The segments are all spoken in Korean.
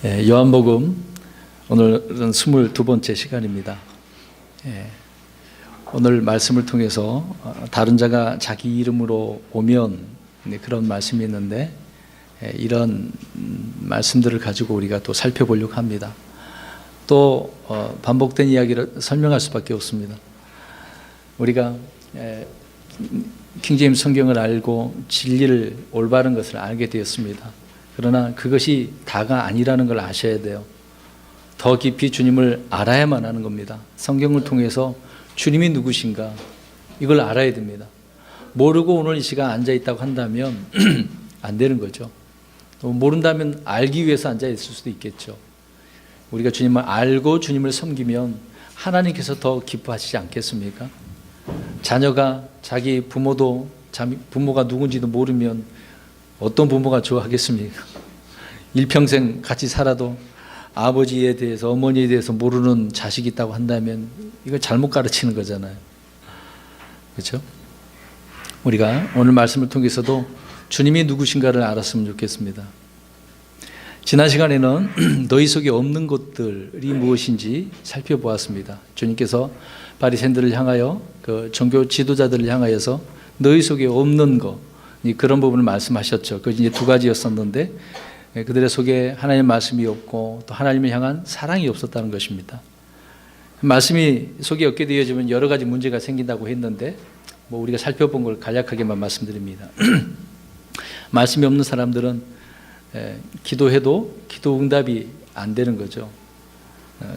요한복음 오늘은 22번째 시간입니다. 오늘 말씀을 통해서 다른 자가 자기 이름으로 오면 그런 말씀이 있는데 이런 말씀들을 가지고 우리가 또 살펴보려고 합니다. 또 반복된 이야기를 설명할 수밖에 없습니다. 우리가 킹제임스 성경을 알고 진리를 올바른 것을 알게 되었습니다. 그러나 그것이 다가 아니라는 걸 아셔야 돼요. 더 깊이 주님을 알아야만 하는 겁니다. 성경을 통해서 주님이 누구신가 이걸 알아야 됩니다. 모르고 오늘 이 시간 앉아 있다고 한다면 안 되는 거죠. 또 모른다면 알기 위해서 앉아 있을 수도 있겠죠. 우리가 주님을 알고 주님을 섬기면 하나님께서 더 기뻐하시지 않겠습니까? 자녀가 자기 부모가 누군지도 모르면 어떤 부모가 좋아하겠습니까? 일평생 같이 살아도 아버지에 대해서 어머니에 대해서 모르는 자식이 있다고 한다면 이거 잘못 가르치는 거잖아요. 그렇죠? 우리가 오늘 말씀을 통해서도 주님이 누구신가를 알았으면 좋겠습니다. 지난 시간에는 너희 속에 없는 것들이 무엇인지 살펴보았습니다. 주님께서 바리새인들을 향하여 종교 지도자들을 향하여서 너희 속에 없는 것 그런 부분을 말씀하셨죠. 그것이 이제 두 가지였었는데 그들의 속에 하나님의 말씀이 없고 또 하나님을 향한 사랑이 없었다는 것입니다. 말씀이 속에 없게 되어지면 여러 가지 문제가 생긴다고 했는데 우리가 살펴본 걸 간략하게만 말씀드립니다. 말씀이 없는 사람들은 기도해도 기도 응답이 안 되는 거죠.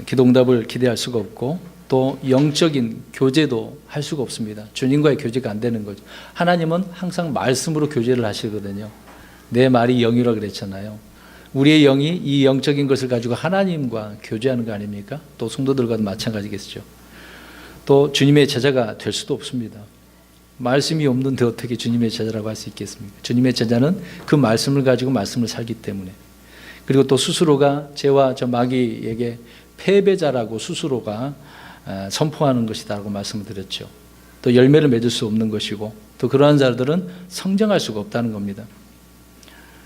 기도 응답을 기대할 수가 없고 또 영적인 교제도 할 수가 없습니다. 주님과의 교제가 안 되는 거죠. 하나님은 항상 말씀으로 교제를 하시거든요. 내 말이 영이라고 그랬잖아요. 우리의 영이 이 영적인 것을 가지고 하나님과 교제하는 거 아닙니까? 또 성도들과도 마찬가지겠죠. 또 주님의 제자가 될 수도 없습니다. 말씀이 없는데 어떻게 주님의 제자라고 할 수 있겠습니까? 주님의 제자는 그 말씀을 가지고 말씀을 살기 때문에, 그리고 또 스스로가 죄와 저 마귀에게 패배자라고 스스로가 선포하는 것이다라고 말씀을 드렸죠. 또 열매를 맺을 수 없는 것이고 또 그러한 자들은 성장할 수가 없다는 겁니다.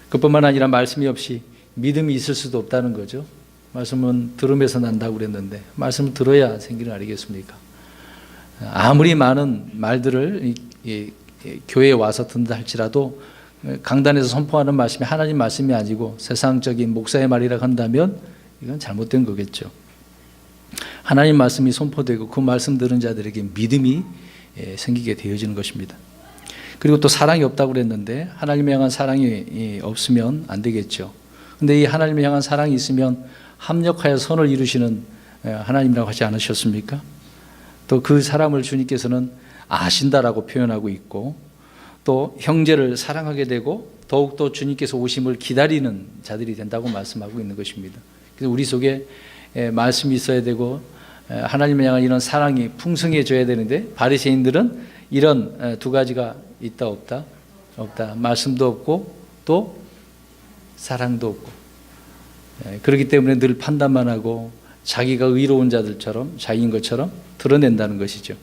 그뿐만 아니라 말씀이 없이 믿음이 있을 수도 없다는 거죠. 말씀은 들음에서 난다고 그랬는데 말씀을 들어야 생기는 아니겠습니까? 아무리 많은 말들을 교회에 와서 듣는다 할지라도 강단에서 선포하는 말씀이 하나님 말씀이 아니고 세상적인 목사의 말이라고 한다면 이건 잘못된 거겠죠. 하나님 말씀이 선포되고 그 말씀 들은 자들에게 믿음이 생기게 되어지는 것입니다. 그리고 또 사랑이 없다고 그랬는데 하나님을 향한 사랑이 없으면 안 되겠죠. 그런데 이 하나님을 향한 사랑이 있으면 합력하여 선을 이루시는 하나님이라고 하지 않으셨습니까? 또 그 사람을 주님께서는 아신다라고 표현하고 있고 또 형제를 사랑하게 되고 더욱더 주님께서 오심을 기다리는 자들이 된다고 말씀하고 있는 것입니다. 그래서 우리 속에 말씀이 있어야 되고 하나님을 향한 이런 사랑이 풍성해져야 되는데 바리새인들은 이런 두 가지가 있다 없다? 없다. 말씀도 없고 또 사랑도 없고 그렇기 때문에 늘 판단만 하고 자기가 의로운 자들처럼 자기인 것처럼 드러낸다는 것이죠.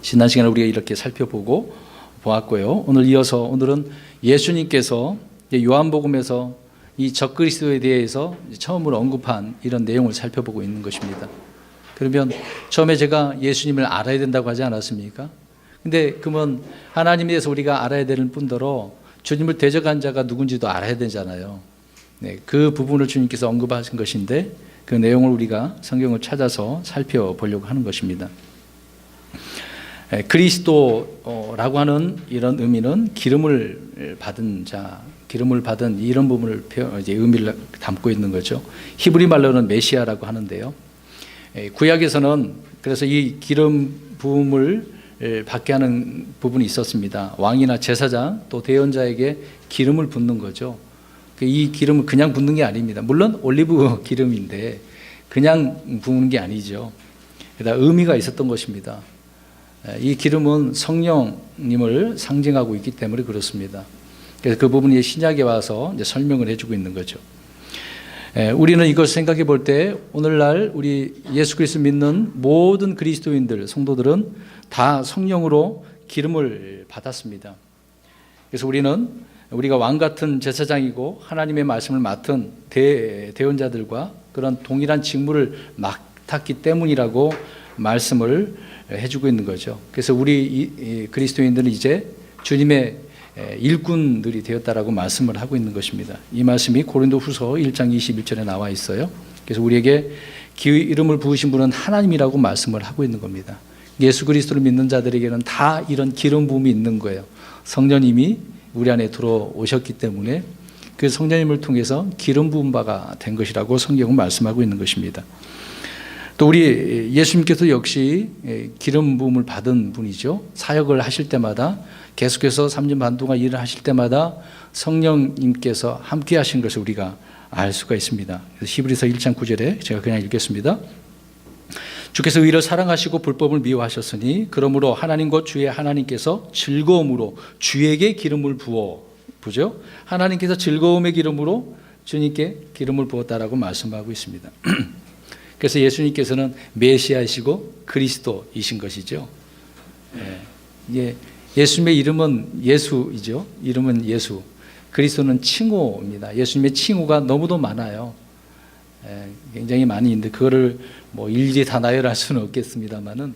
지난 시간에 우리가 이렇게 살펴보고 보았고요. 오늘은 예수님께서 요한복음에서 이 적그리스도에 대해서 처음으로 언급한 이런 내용을 살펴보고 있는 것입니다. 그러면 처음에 제가 예수님을 알아야 된다고 하지 않았습니까? 근데 그러면 하나님에 대해서 우리가 알아야 되는 뿐더러 주님을 대적한 자가 누군지도 알아야 되잖아요. 그 부분을 주님께서 언급하신 것인데 그 내용을 우리가 성경을 찾아서 살펴보려고 하는 것입니다. 그리스도라고 하는 이런 의미는 기름을 받은 자, 기름을 받은 이런 부분을 의미를 담고 있는 거죠. 히브리 말로는 메시아라고 하는데요. 구약에서는 그래서 이 기름 부음을 받게 하는 부분이 있었습니다. 왕이나 제사장 또 대언자에게 기름을 붓는 거죠. 이 기름을 그냥 붓는 게 아닙니다. 물론 올리브 기름인데 그냥 부은 게 아니죠. 그러다 의미가 있었던 것입니다. 이 기름은 성령님을 상징하고 있기 때문에 그렇습니다. 그래서 그 부분이 신약에 와서 이제 설명을 해주고 있는 거죠. 우리는 이걸 생각해 볼 때 오늘날 우리 예수 그리스도 믿는 모든 그리스도인들, 성도들은 다 성령으로 기름을 받았습니다. 그래서 우리는 우리가 왕 같은 제사장이고 하나님의 말씀을 맡은 대언자들과 그런 동일한 직무를 맡았기 때문이라고 말씀을 해주고 있는 거죠. 그래서 우리 그리스도인들은 이제 주님의 일꾼들이 되었다라고 말씀을 하고 있는 것입니다. 이 말씀이 고린도후서 1장 21절에 나와 있어요. 그래서 우리에게 이름을 부으신 분은 하나님이라고 말씀을 하고 있는 겁니다. 예수 그리스도를 믿는 자들에게는 다 이런 기름 부음이 있는 거예요. 성령님이 우리 안에 들어오셨기 때문에 그 성령님을 통해서 기름 부은 바가 된 것이라고 성경은 말씀하고 있는 것입니다. 또 우리 예수님께서 역시 기름 부음을 받은 분이죠. 사역을 하실 때마다 계속해서 3년 반 동안 일을 하실 때마다 성령님께서 함께 하신 것을 우리가 알 수가 있습니다. 그래서 히브리서 1장 9절에 제가 그냥 읽겠습니다. 주께서 의를 사랑하시고 불법을 미워하셨으니 그러므로 하나님과 주의 하나님께서 즐거움으로 주에게 기름을 부죠. 하나님께서 즐거움의 기름으로 주님께 기름을 부었다라고 말씀하고 있습니다. 그래서 예수님께서는 메시아이시고 그리스도이신 것이죠. 예수님의 이름은 예수이죠. 이름은 예수. 그리스도는 칭호입니다. 예수님의 칭호가 너무도 많아요. 굉장히 많이 있는데 그거를 뭐 일일이 다 나열할 수는 없겠습니다만은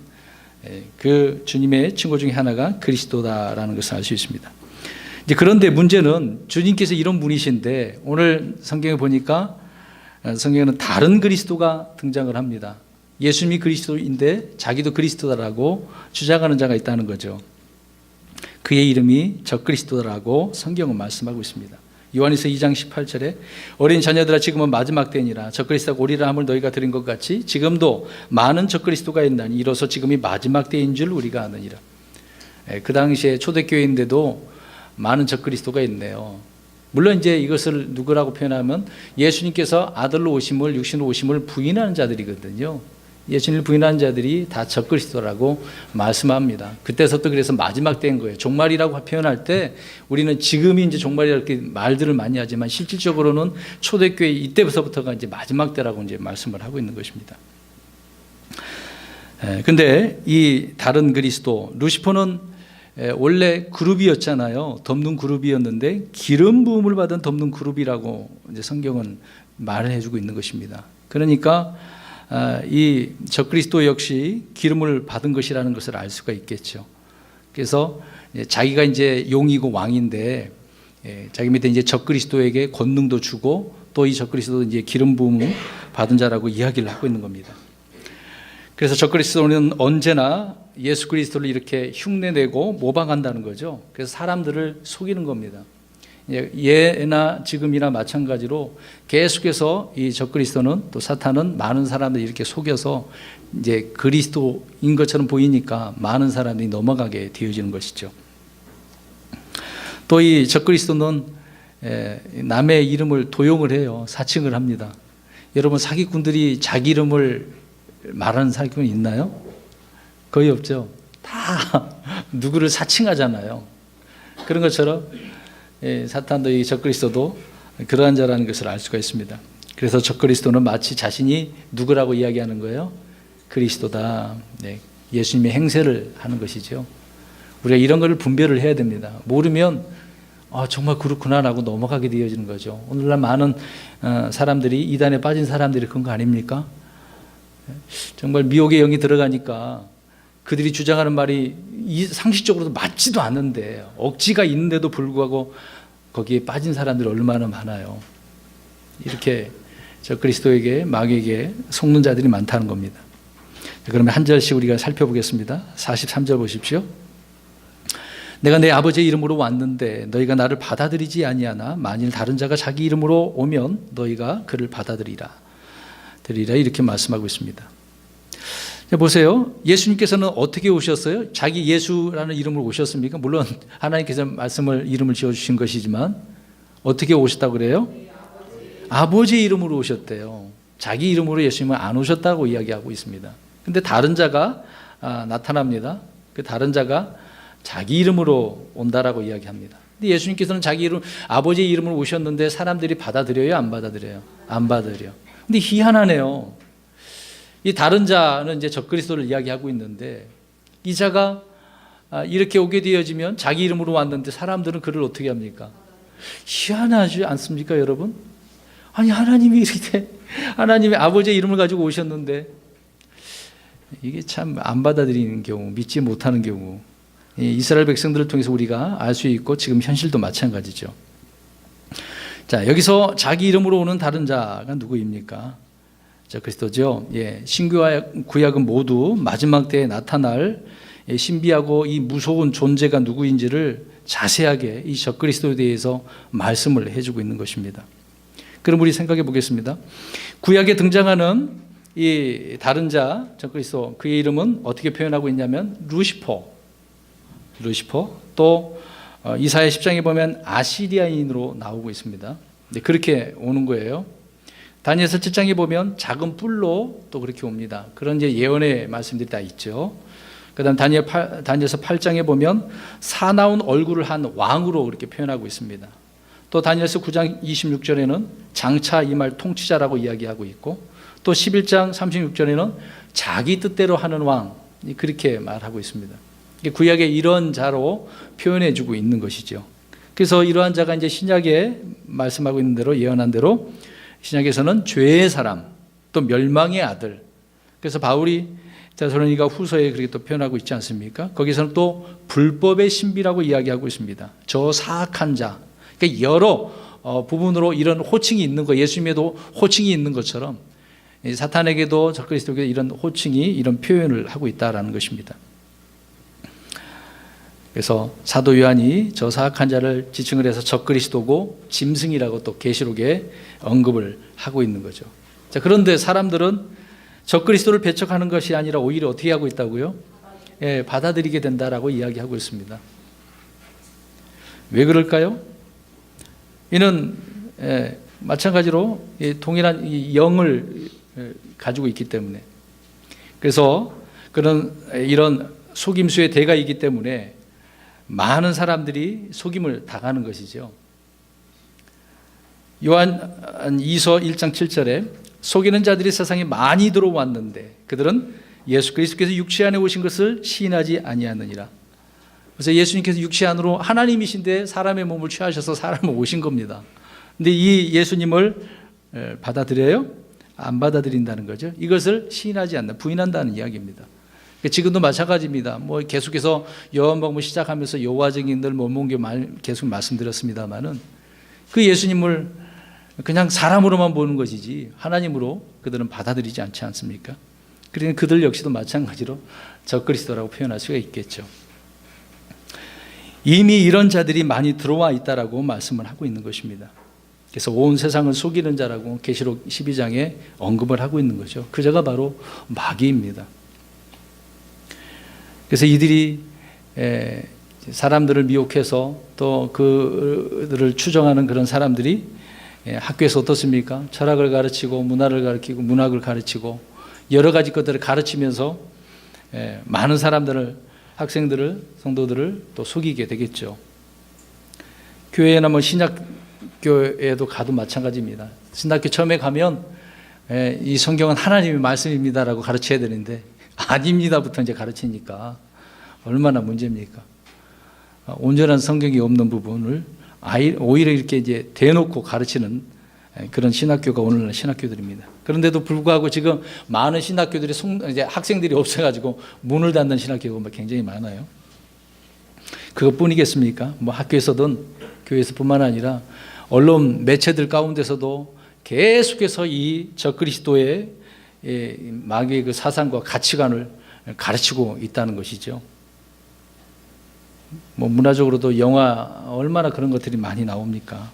그 주님의 칭호 중에 하나가 그리스도다라는 것을 알 수 있습니다. 이제 그런데 문제는 주님께서 이런 분이신데 오늘 성경에 보니까 성경에는 다른 그리스도가 등장을 합니다. 예수님이 그리스도인데 자기도 그리스도다라고 주장하는 자가 있다는 거죠. 그의 이름이 적그리스도라고 성경은 말씀하고 있습니다. 요한일서 2장 18절에 어린 자녀들아 지금은 마지막 때니라 적그리스도가 오리라 함을 너희가 들은 것 같이 지금도 많은 적그리스도가 있나니 이로써 지금이 마지막 때인 줄 우리가 아느니라. 그 당시에 초대교회인데도 많은 적그리스도가 있네요. 물론 이제 이것을 누구라고 표현하면 예수님께서 아들로 오심을 육신으로 오심을 부인하는 자들이거든요. 예수님을 부인하는 자들이 다 적그리스도라고 말씀합니다. 그때서부터 그래서 마지막 때인 거예요. 종말이라고 표현할 때 우리는 지금이 이제 종말이라 이렇게 말들을 많이 하지만 실질적으로는 초대교회 이때부터가 이제 마지막 때라고 이제 말씀을 하고 있는 것입니다. 근데 이 다른 그리스도 루시퍼는 원래 그룹이었잖아요. 덮는 그룹이었는데 기름 부음을 받은 덮는 그룹이라고 이제 성경은 말을 해주고 있는 것입니다. 그러니까 이 적그리스도 역시 기름을 받은 것이라는 것을 알 수가 있겠죠. 그래서 자기가 이제 용이고 왕인데 자기 밑에 이제 적그리스도에게 권능도 주고 또 이 적그리스도도 이제 기름 부음을 받은 자라고 이야기를 하고 있는 겁니다. 그래서 적그리스도는 언제나 예수 그리스도를 이렇게 흉내내고 모방한다는 거죠. 그래서 사람들을 속이는 겁니다. 예나 지금이나 마찬가지로 계속해서 이 적그리스도는 또 사탄은 많은 사람들이 이렇게 속여서 이제 그리스도인 것처럼 보이니까 많은 사람들이 넘어가게 되어지는 것이죠. 또 이 적그리스도는 남의 이름을 도용을 해요. 사칭을 합니다. 여러분 사기꾼들이 자기 이름을 말하는 사기꾼이 있나요? 거의 없죠. 다 누구를 사칭하잖아요. 그런 것처럼 사탄도 이 적그리스도도 그러한 자라는 것을 알 수가 있습니다. 그래서 적그리스도는 마치 자신이 누구라고 이야기하는 거예요? 그리스도다. 예수님의 행세를 하는 것이죠. 우리가 이런 것을 분별을 해야 됩니다. 모르면 정말 그렇구나라고 넘어가게 되어지는 거죠. 오늘날 많은 사람들이 이단에 빠진 사람들이 그런 거 아닙니까? 정말 미혹의 영이 들어가니까 그들이 주장하는 말이 상식적으로도 맞지도 않는데 억지가 있는데도 불구하고 거기에 빠진 사람들이 얼마나 많아요. 이렇게 적그리스도에게 마귀에게 속는 자들이 많다는 겁니다. 그러면 한 절씩 우리가 살펴보겠습니다. 43절 보십시오. 내가 내 아버지의 이름으로 왔는데 너희가 나를 받아들이지 아니하나 만일 다른 자가 자기 이름으로 오면 너희가 그를 받아들이라 이렇게 말씀하고 있습니다. 자, 보세요. 예수님께서는 어떻게 오셨어요? 자기 예수라는 이름으로 오셨습니까? 물론 하나님께서 이름을 지어주신 것이지만 어떻게 오셨다고 그래요? 아버지의 이름으로 오셨대요. 자기 이름으로 예수님은 안 오셨다고 이야기하고 있습니다. 근데 다른 자가 나타납니다. 그 다른 자가 자기 이름으로 온다라고 이야기합니다. 근데 예수님께서는 자기 이름, 아버지의 이름으로 오셨는데 사람들이 받아들여요? 안 받아들여요? 안 받아들여. 근데 희한하네요. 이 다른 자는 이제 적그리스도를 이야기하고 있는데 이 자가 이렇게 오게 되어지면 자기 이름으로 왔는데 사람들은 그를 어떻게 합니까? 희한하지 않습니까, 여러분? 아니, 하나님이 이렇게 하나님의 아버지의 이름을 가지고 오셨는데 이게 참 안 받아들이는 경우, 믿지 못하는 경우, 이스라엘 백성들을 통해서 우리가 알 수 있고 지금 현실도 마찬가지죠. 자, 여기서 자기 이름으로 오는 다른 자가 누구입니까? 자, 그리스도죠. 신구와 구약은 모두 마지막 때에 나타날 신비하고 이 무서운 존재가 누구인지를 자세하게 이 적그리스도에 대해서 말씀을 해주고 있는 것입니다. 그럼 우리 생각해 보겠습니다. 구약에 등장하는 이 다른 자 적그리스도, 그의 이름은 어떻게 표현하고 있냐면 루시퍼, 또 이사야 10장에 보면 아시리아인으로 나오고 있습니다. 그렇게 오는 거예요. 다니엘서 7장에 보면 작은 뿔로 또 그렇게 옵니다. 그런 이제 예언의 말씀들이 다 있죠. 그다음 다니엘서 8장에 보면 사나운 얼굴을 한 왕으로 그렇게 표현하고 있습니다. 또 다니엘서 9장 26절에는 장차 임할 통치자라고 이야기하고 있고, 또 11장 36절에는 자기 뜻대로 하는 왕, 그렇게 말하고 있습니다. 구약의 이런 자로 표현해 주고 있는 것이죠. 그래서 이러한 자가 이제 신약에 말씀하고 있는 대로, 예언한 대로 신약에서는 죄의 사람, 또 멸망의 아들. 그래서 바울이 데살로니가 후서에 그렇게 또 표현하고 있지 않습니까? 거기서는 또 불법의 신비라고 이야기하고 있습니다. 저 사악한 자. 그러니까 여러 부분으로 이런 호칭이 있는 거, 예수님에도 호칭이 있는 것처럼 사탄에게도 적그리스도에게도 이런 호칭이, 이런 표현을 하고 있다라는 것입니다. 그래서 사도 요한이 저 사악한 자를 지칭을 해서 적그리스도고 짐승이라고 또 계시록에 언급을 하고 있는 거죠. 자, 그런데 사람들은 적그리스도를 배척하는 것이 아니라 오히려 어떻게 하고 있다고요? 받아들이게 된다라고 이야기하고 있습니다. 왜 그럴까요? 이는 마찬가지로 동일한 이 영을 가지고 있기 때문에, 그래서 이런 속임수의 대가이기 때문에 많은 사람들이 속임을 당하는 것이죠. 요한 2서 1장 7절에 속이는 자들이 세상에 많이 들어왔는데 그들은 예수 그리스도께서 육체 안에 오신 것을 시인하지 아니하느니라. 그래서 예수님께서 육체 안으로 하나님이신데 사람의 몸을 취하셔서 사람을 오신 겁니다. 근데 이 예수님을 받아들여요? 안 받아들인다는 거죠. 이것을 시인하지 않는, 부인한다는 이야기입니다. 지금도 마찬가지입니다. 계속해서 요한복음 시작하면서 여호와 증인들 계속 말씀드렸습니다만은 그 예수님을 그냥 사람으로만 보는 것이지 하나님으로 그들은 받아들이지 않지 않습니까? 그러니까 그들 역시도 마찬가지로 적그리스도라고 표현할 수가 있겠죠. 이미 이런 자들이 많이 들어와 있다라고 말씀을 하고 있는 것입니다. 그래서 온 세상을 속이는 자라고 계시록 12장에 언급을 하고 있는 거죠. 그 자가 바로 마귀입니다. 그래서 이들이 사람들을 미혹해서 또 그들을 추종하는 그런 사람들이 학교에서 어떻습니까? 철학을 가르치고 문화를 가르치고 문학을 가르치고 여러 가지 것들을 가르치면서 많은 사람들을, 학생들을, 성도들을 또 속이게 되겠죠. 교회나 신학교에도 가도 마찬가지입니다. 신학교 처음에 가면 이 성경은 하나님의 말씀입니다라고 가르쳐야 되는데 아닙니다부터 이제 가르치니까 얼마나 문제입니까? 온전한 성경이 없는 부분을 오히려 이렇게 이제 대놓고 가르치는 그런 신학교가 오늘날 신학교들입니다. 그런데도 불구하고 지금 많은 신학교들이 이제 학생들이 없어가지고 문을 닫는 신학교가 굉장히 많아요. 그것뿐이겠습니까? 학교에서든 교회에서뿐만 아니라 언론 매체들 가운데서도 계속해서 이 적그리스도의 마귀의 그 사상과 가치관을 가르치고 있다는 것이죠. 문화적으로도 영화 얼마나 그런 것들이 많이 나옵니까?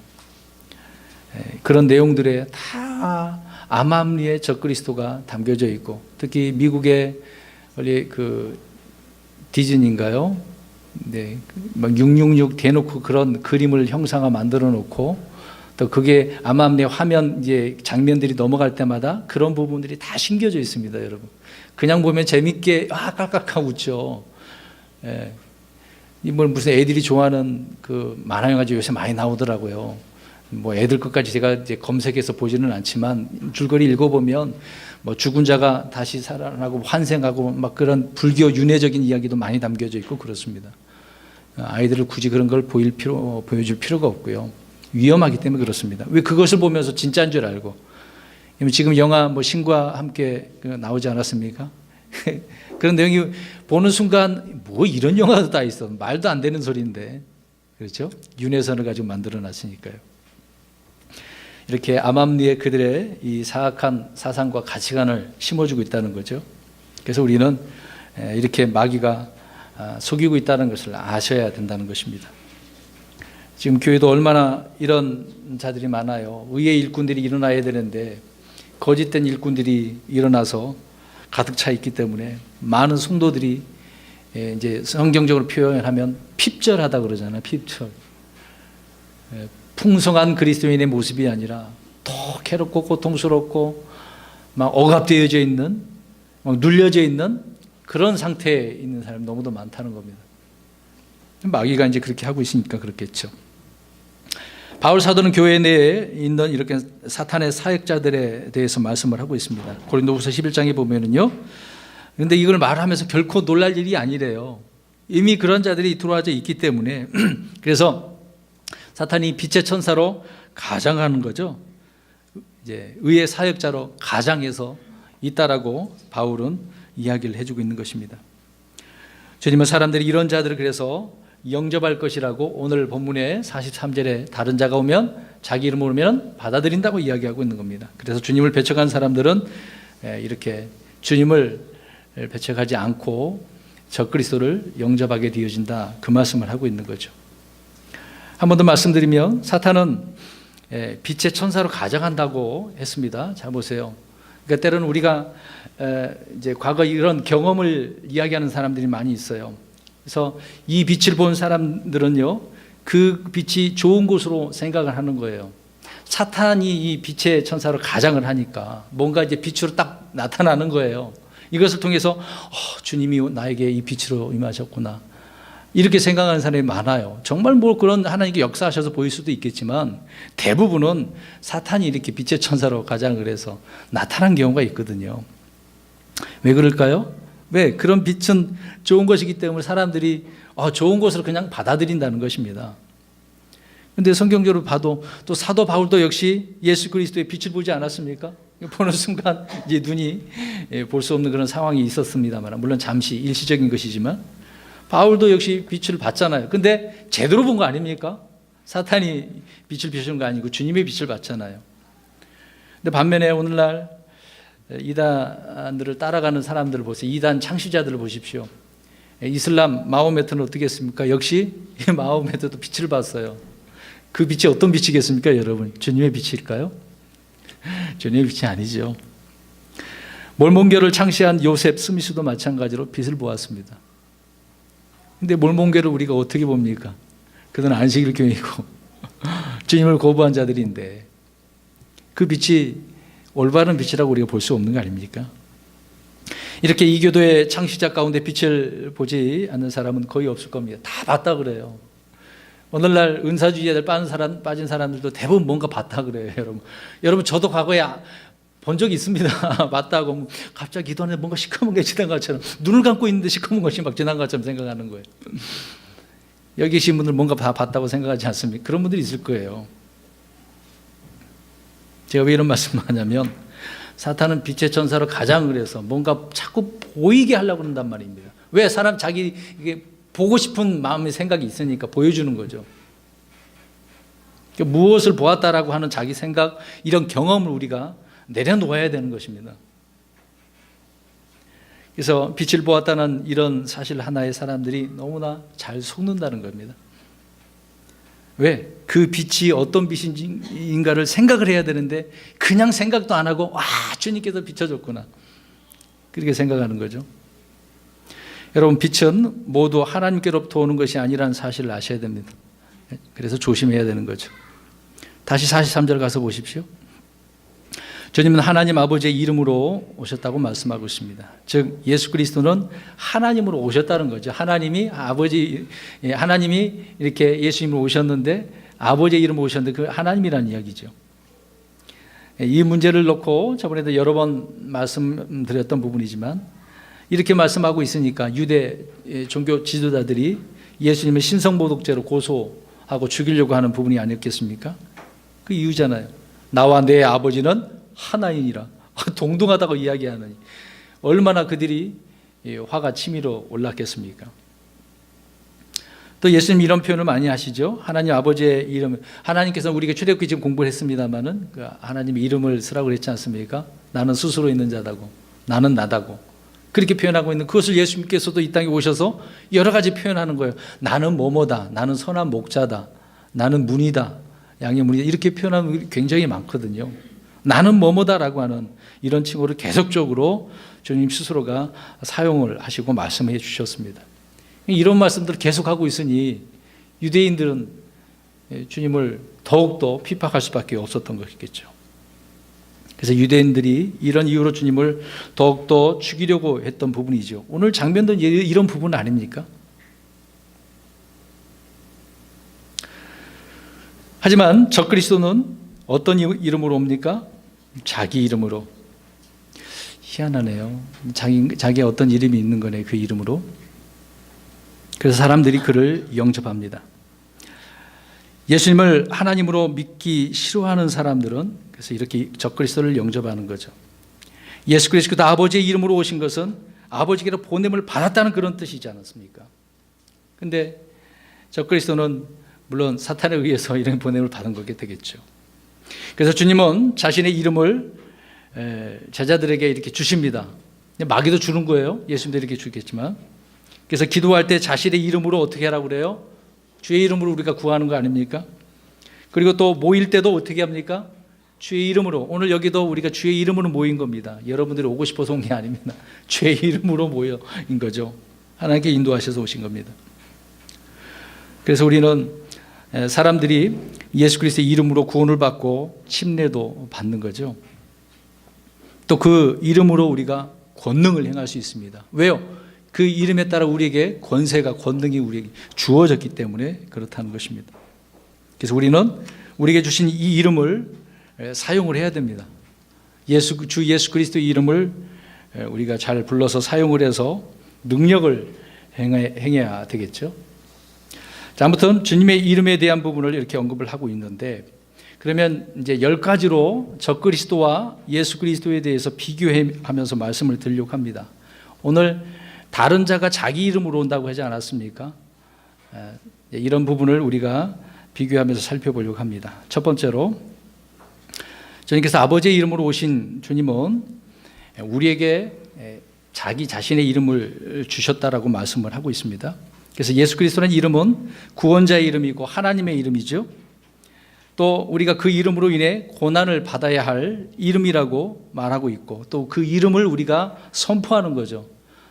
그런 내용들에 다 암암리에 적그리스도가 담겨져 있고, 특히 미국의 그 디즈니인가요? 네, 666 대놓고 그런 그림을 형상화 만들어 놓고 또 그게 암암리에 화면 이제 장면들이 넘어갈 때마다 그런 부분들이 다 심겨져 있습니다, 여러분. 그냥 보면 재밌게 깔깔깔 웃죠. 무슨 애들이 좋아하는 그 만화 영화가 요새 많이 나오더라고요. 애들 것까지 제가 이제 검색해서 보지는 않지만 줄거리 읽어보면 죽은 자가 다시 살아나고 환생하고 그런 불교 윤회적인 이야기도 많이 담겨져 있고 그렇습니다. 아이들을 굳이 그런 걸 보여줄 필요가 없고요. 위험하기 때문에 그렇습니다. 왜 그것을 보면서 진짜인 줄 알고. 지금 영화 신과 함께 나오지 않았습니까? 그런 내용이 보는 순간 이런 영화도 다 있어. 말도 안 되는 소리인데. 그렇죠? 윤회선을 가지고 만들어 놨으니까요. 이렇게 암암리에 그들의 이 사악한 사상과 가치관을 심어주고 있다는 거죠. 그래서 우리는 이렇게 마귀가 속이고 있다는 것을 아셔야 된다는 것입니다. 지금 교회도 얼마나 이런 자들이 많아요. 의의 일꾼들이 일어나야 되는데 거짓된 일꾼들이 일어나서 가득 차 있기 때문에 많은 성도들이 이제 성경적으로 표현하면 핍절하다 그러잖아요. 핍절. 풍성한 그리스도인의 모습이 아니라 더 괴롭고 고통스럽고 막 억압되어져 있는, 막 눌려져 있는 그런 상태에 있는 사람이 너무도 많다는 겁니다. 마귀가 이제 그렇게 하고 있으니까 그렇겠죠. 바울 사도는 교회 내에 있는 이렇게 사탄의 사역자들에 대해서 말씀을 하고 있습니다. 고린도후서 11장에 보면은요. 그런데 이걸 말하면서 결코 놀랄 일이 아니래요. 이미 그런 자들이 들어와져 있기 때문에 그래서 사탄이 빛의 천사로 가장하는 거죠. 이제 의의 사역자로 가장해서 있다라고 바울은 이야기를 해주고 있는 것입니다. 주님은 사람들이 이런 자들을 그래서 영접할 것이라고 오늘 본문의 43절에 다른 자가 오면 자기 이름을 오면 받아들인다고 이야기하고 있는 겁니다. 그래서 주님을 배척한 사람들은 이렇게 주님을 배척하지 않고 적그리스도를 영접하게 되어진다, 그 말씀을 하고 있는 거죠. 한 번 더 말씀드리면 사탄은 빛의 천사로 가장한다고 했습니다. 잘 보세요. 그러니까 때로는 우리가 이제 과거 이런 경험을 이야기하는 사람들이 많이 있어요. 그래서 이 빛을 본 사람들은요, 그 빛이 좋은 곳으로 생각을 하는 거예요. 사탄이 이 빛의 천사로 가장을 하니까 뭔가 이제 빛으로 딱 나타나는 거예요. 이것을 통해서 주님이 나에게 이 빛으로 임하셨구나, 이렇게 생각하는 사람이 많아요. 정말 그런 하나님께 역사하셔서 보일 수도 있겠지만 대부분은 사탄이 이렇게 빛의 천사로 가장을 해서 나타난 경우가 있거든요. 왜 그럴까요? 왜? 그런 빛은 좋은 것이기 때문에 사람들이 좋은 것으로 그냥 받아들인다는 것입니다. 그런데 성경적으로 봐도 또 사도 바울도 역시 예수 그리스도의 빛을 보지 않았습니까? 보는 순간 이제 눈이 볼 수 없는 그런 상황이 있었습니다만, 물론 잠시 일시적인 것이지만 바울도 역시 빛을 봤잖아요. 근데 제대로 본 거 아닙니까? 사탄이 빛을 비추는 거 아니고 주님의 빛을 봤잖아요. 근데 반면에 오늘날 이단들을 따라가는 사람들을 보세요. 이단 창시자들을 보십시오. 이슬람 마호메트는 어떻게 했습니까? 역시 마호메트도 빛을 봤어요. 그 빛이 어떤 빛이겠습니까, 여러분? 주님의 빛일까요? 주님의 빛이 아니죠. 몰몬교를 창시한 요셉 스미스도 마찬가지로 빛을 보았습니다. 근데 몰몬교를 우리가 어떻게 봅니까? 그들은 안식일 교회이고 주님을 거부한 자들인데 그 빛이 올바른 빛이라고 우리가 볼 수 없는 거 아닙니까? 이렇게 이교도의 창시자 가운데 빛을 보지 않는 사람은 거의 없을 겁니다. 다 봤다 그래요. 오늘날 은사주의자들 빠진 사람들도 대부분 뭔가 봤다 그래요, 여러분. 여러분, 저도 과거에 본 적이 있습니다. 봤다고 갑자기 기도하는데 뭔가 시커먼 게 지난 것처럼, 눈을 감고 있는데 시커먼 것이 막 지난 것처럼 생각하는 거예요. 여기 계신 분들 뭔가 다 봤다고 생각하지 않습니까? 그런 분들이 있을 거예요. 제가 왜 이런 말씀을 하냐면 사탄은 빛의 천사로 가장을 해서 뭔가 자꾸 보이게 하려고 한단 말입니다. 왜? 사람 자기 이게 보고 싶은 마음의 생각이 있으니까 보여주는 거죠. 그러니까 무엇을 보았다라고 하는 자기 생각, 이런 경험을 우리가 내려놓아야 되는 것입니다. 그래서 빛을 보았다는 이런 사실 하나의 사람들이 너무나 잘 속는다는 겁니다. 왜? 그 빛이 어떤 빛인가를 생각을 해야 되는데 그냥 생각도 안 하고 주님께서 비춰줬구나, 그렇게 생각하는 거죠. 여러분, 빛은 모두 하나님께로부터 오는 것이 아니라는 사실을 아셔야 됩니다. 그래서 조심해야 되는 거죠. 다시 43절 가서 보십시오. 주님은 하나님 아버지의 이름으로 오셨다고 말씀하고 있습니다. 즉 예수 그리스도는 하나님으로 오셨다는 거죠. 하나님이 이렇게 예수님으로 오셨는데 아버지의 이름으로 오셨는데 그 하나님이라는 이야기죠. 이 문제를 놓고 저번에도 여러 번 말씀드렸던 부분이지만 이렇게 말씀하고 있으니까 유대 종교 지도자들이 예수님을 신성모독죄로 고소 하고 죽이려고 하는 부분이 아니었겠습니까? 그 이유잖아요. 나와 내 아버지는 하나이니라. 동등하다고 이야기하느니 얼마나 그들이 화가 치밀어 올랐겠습니까? 또 예수님 이런 표현을 많이 하시죠. 하나님 아버지의 이름, 하나님께서는 우리가 출애굽기 지금 공부를 했습니다마는 그 하나님의 이름을 쓰라고 그랬지 않습니까? 나는 스스로 있는 자다고, 나는 나다고 그렇게 표현하고 있는, 그것을 예수님께서도 이 땅에 오셔서 여러 가지 표현하는 거예요. 나는 뭐뭐다, 나는 선한 목자다, 나는 문이다, 양의 문이다, 이렇게 표현하는 게 굉장히 많거든요. 나는 뭐뭐다라고 하는 이런 칭호를 계속적으로 주님 스스로가 사용을 하시고 말씀해 주셨습니다. 이런 말씀들을 계속하고 있으니 유대인들은 주님을 더욱더 핍박할 수밖에 없었던 것이겠죠. 그래서 유대인들이 이런 이유로 주님을 더욱더 죽이려고 했던 부분이죠. 오늘 장면도 이런 부분 아닙니까? 하지만 적그리스도는 어떤 이름으로 옵니까? 자기 이름으로. 희한하네요. 자기의 어떤 이름이 있는 거네, 그 이름으로. 그래서 사람들이 그를 영접합니다. 예수님을 하나님으로 믿기 싫어하는 사람들은 그래서 이렇게 적그리스도를 영접하는 거죠. 예수 그리스도 아버지의 이름으로 오신 것은 아버지께로 보냄을 받았다는 그런 뜻이지 않았습니까? 그런데 적그리스도는 물론 사탄에 의해서 이런 보냄을 받은 거게 되겠죠. 그래서 주님은 자신의 이름을 제자들에게 이렇게 주십니다. 마귀도 주는 거예요. 예수님도 이렇게 주겠지만. 그래서 기도할 때 자신의 이름으로 어떻게 하라고 그래요? 주의 이름으로 우리가 구하는 거 아닙니까? 그리고 또 모일 때도 어떻게 합니까? 주의 이름으로. 오늘 여기도 우리가 주의 이름으로 모인 겁니다. 여러분들이 오고 싶어서 온 게 아닙니다. 주의 이름으로 모인 거죠. 하나님께 인도하셔서 오신 겁니다. 그래서 우리는 사람들이 예수 그리스도의 이름으로 구원을 받고 침례도 받는 거죠. 또 그 이름으로 우리가 권능을 행할 수 있습니다. 왜요? 그 이름에 따라 우리에게 권세가, 권능이 우리에게 주어졌기 때문에 그렇다는 것입니다. 그래서 우리는 우리에게 주신 이 이름을 사용을 해야 됩니다. 주 예수 그리스도의 이름을 우리가 잘 불러서 사용을 해서 능력을 행해야 되겠죠. 자, 아무튼 주님의 이름에 대한 부분을 이렇게 언급을 하고 있는데, 그러면 이제 10가지로 적그리스도와 예수 그리스도에 대해서 비교하면서 말씀을 드리려고 합니다. 오늘 다른 자가 자기 이름으로 온다고 하지 않았습니까? 이런 부분을 우리가 비교하면서 살펴보려고 합니다. 첫 번째로, 주님께서 아버지의 이름으로 오신 주님은 우리에게 자기 자신의 이름을 주셨다라고 말씀을 하고 있습니다. 그래서 예수 그리스도라는 이름은 구원자의 이름이고 하나님의 이름이죠. 또 우리가 그 이름으로 인해 고난을 받아야 할 이름이라고 말하고 있고, 또 그 이름을 우리가 선포하는 거죠.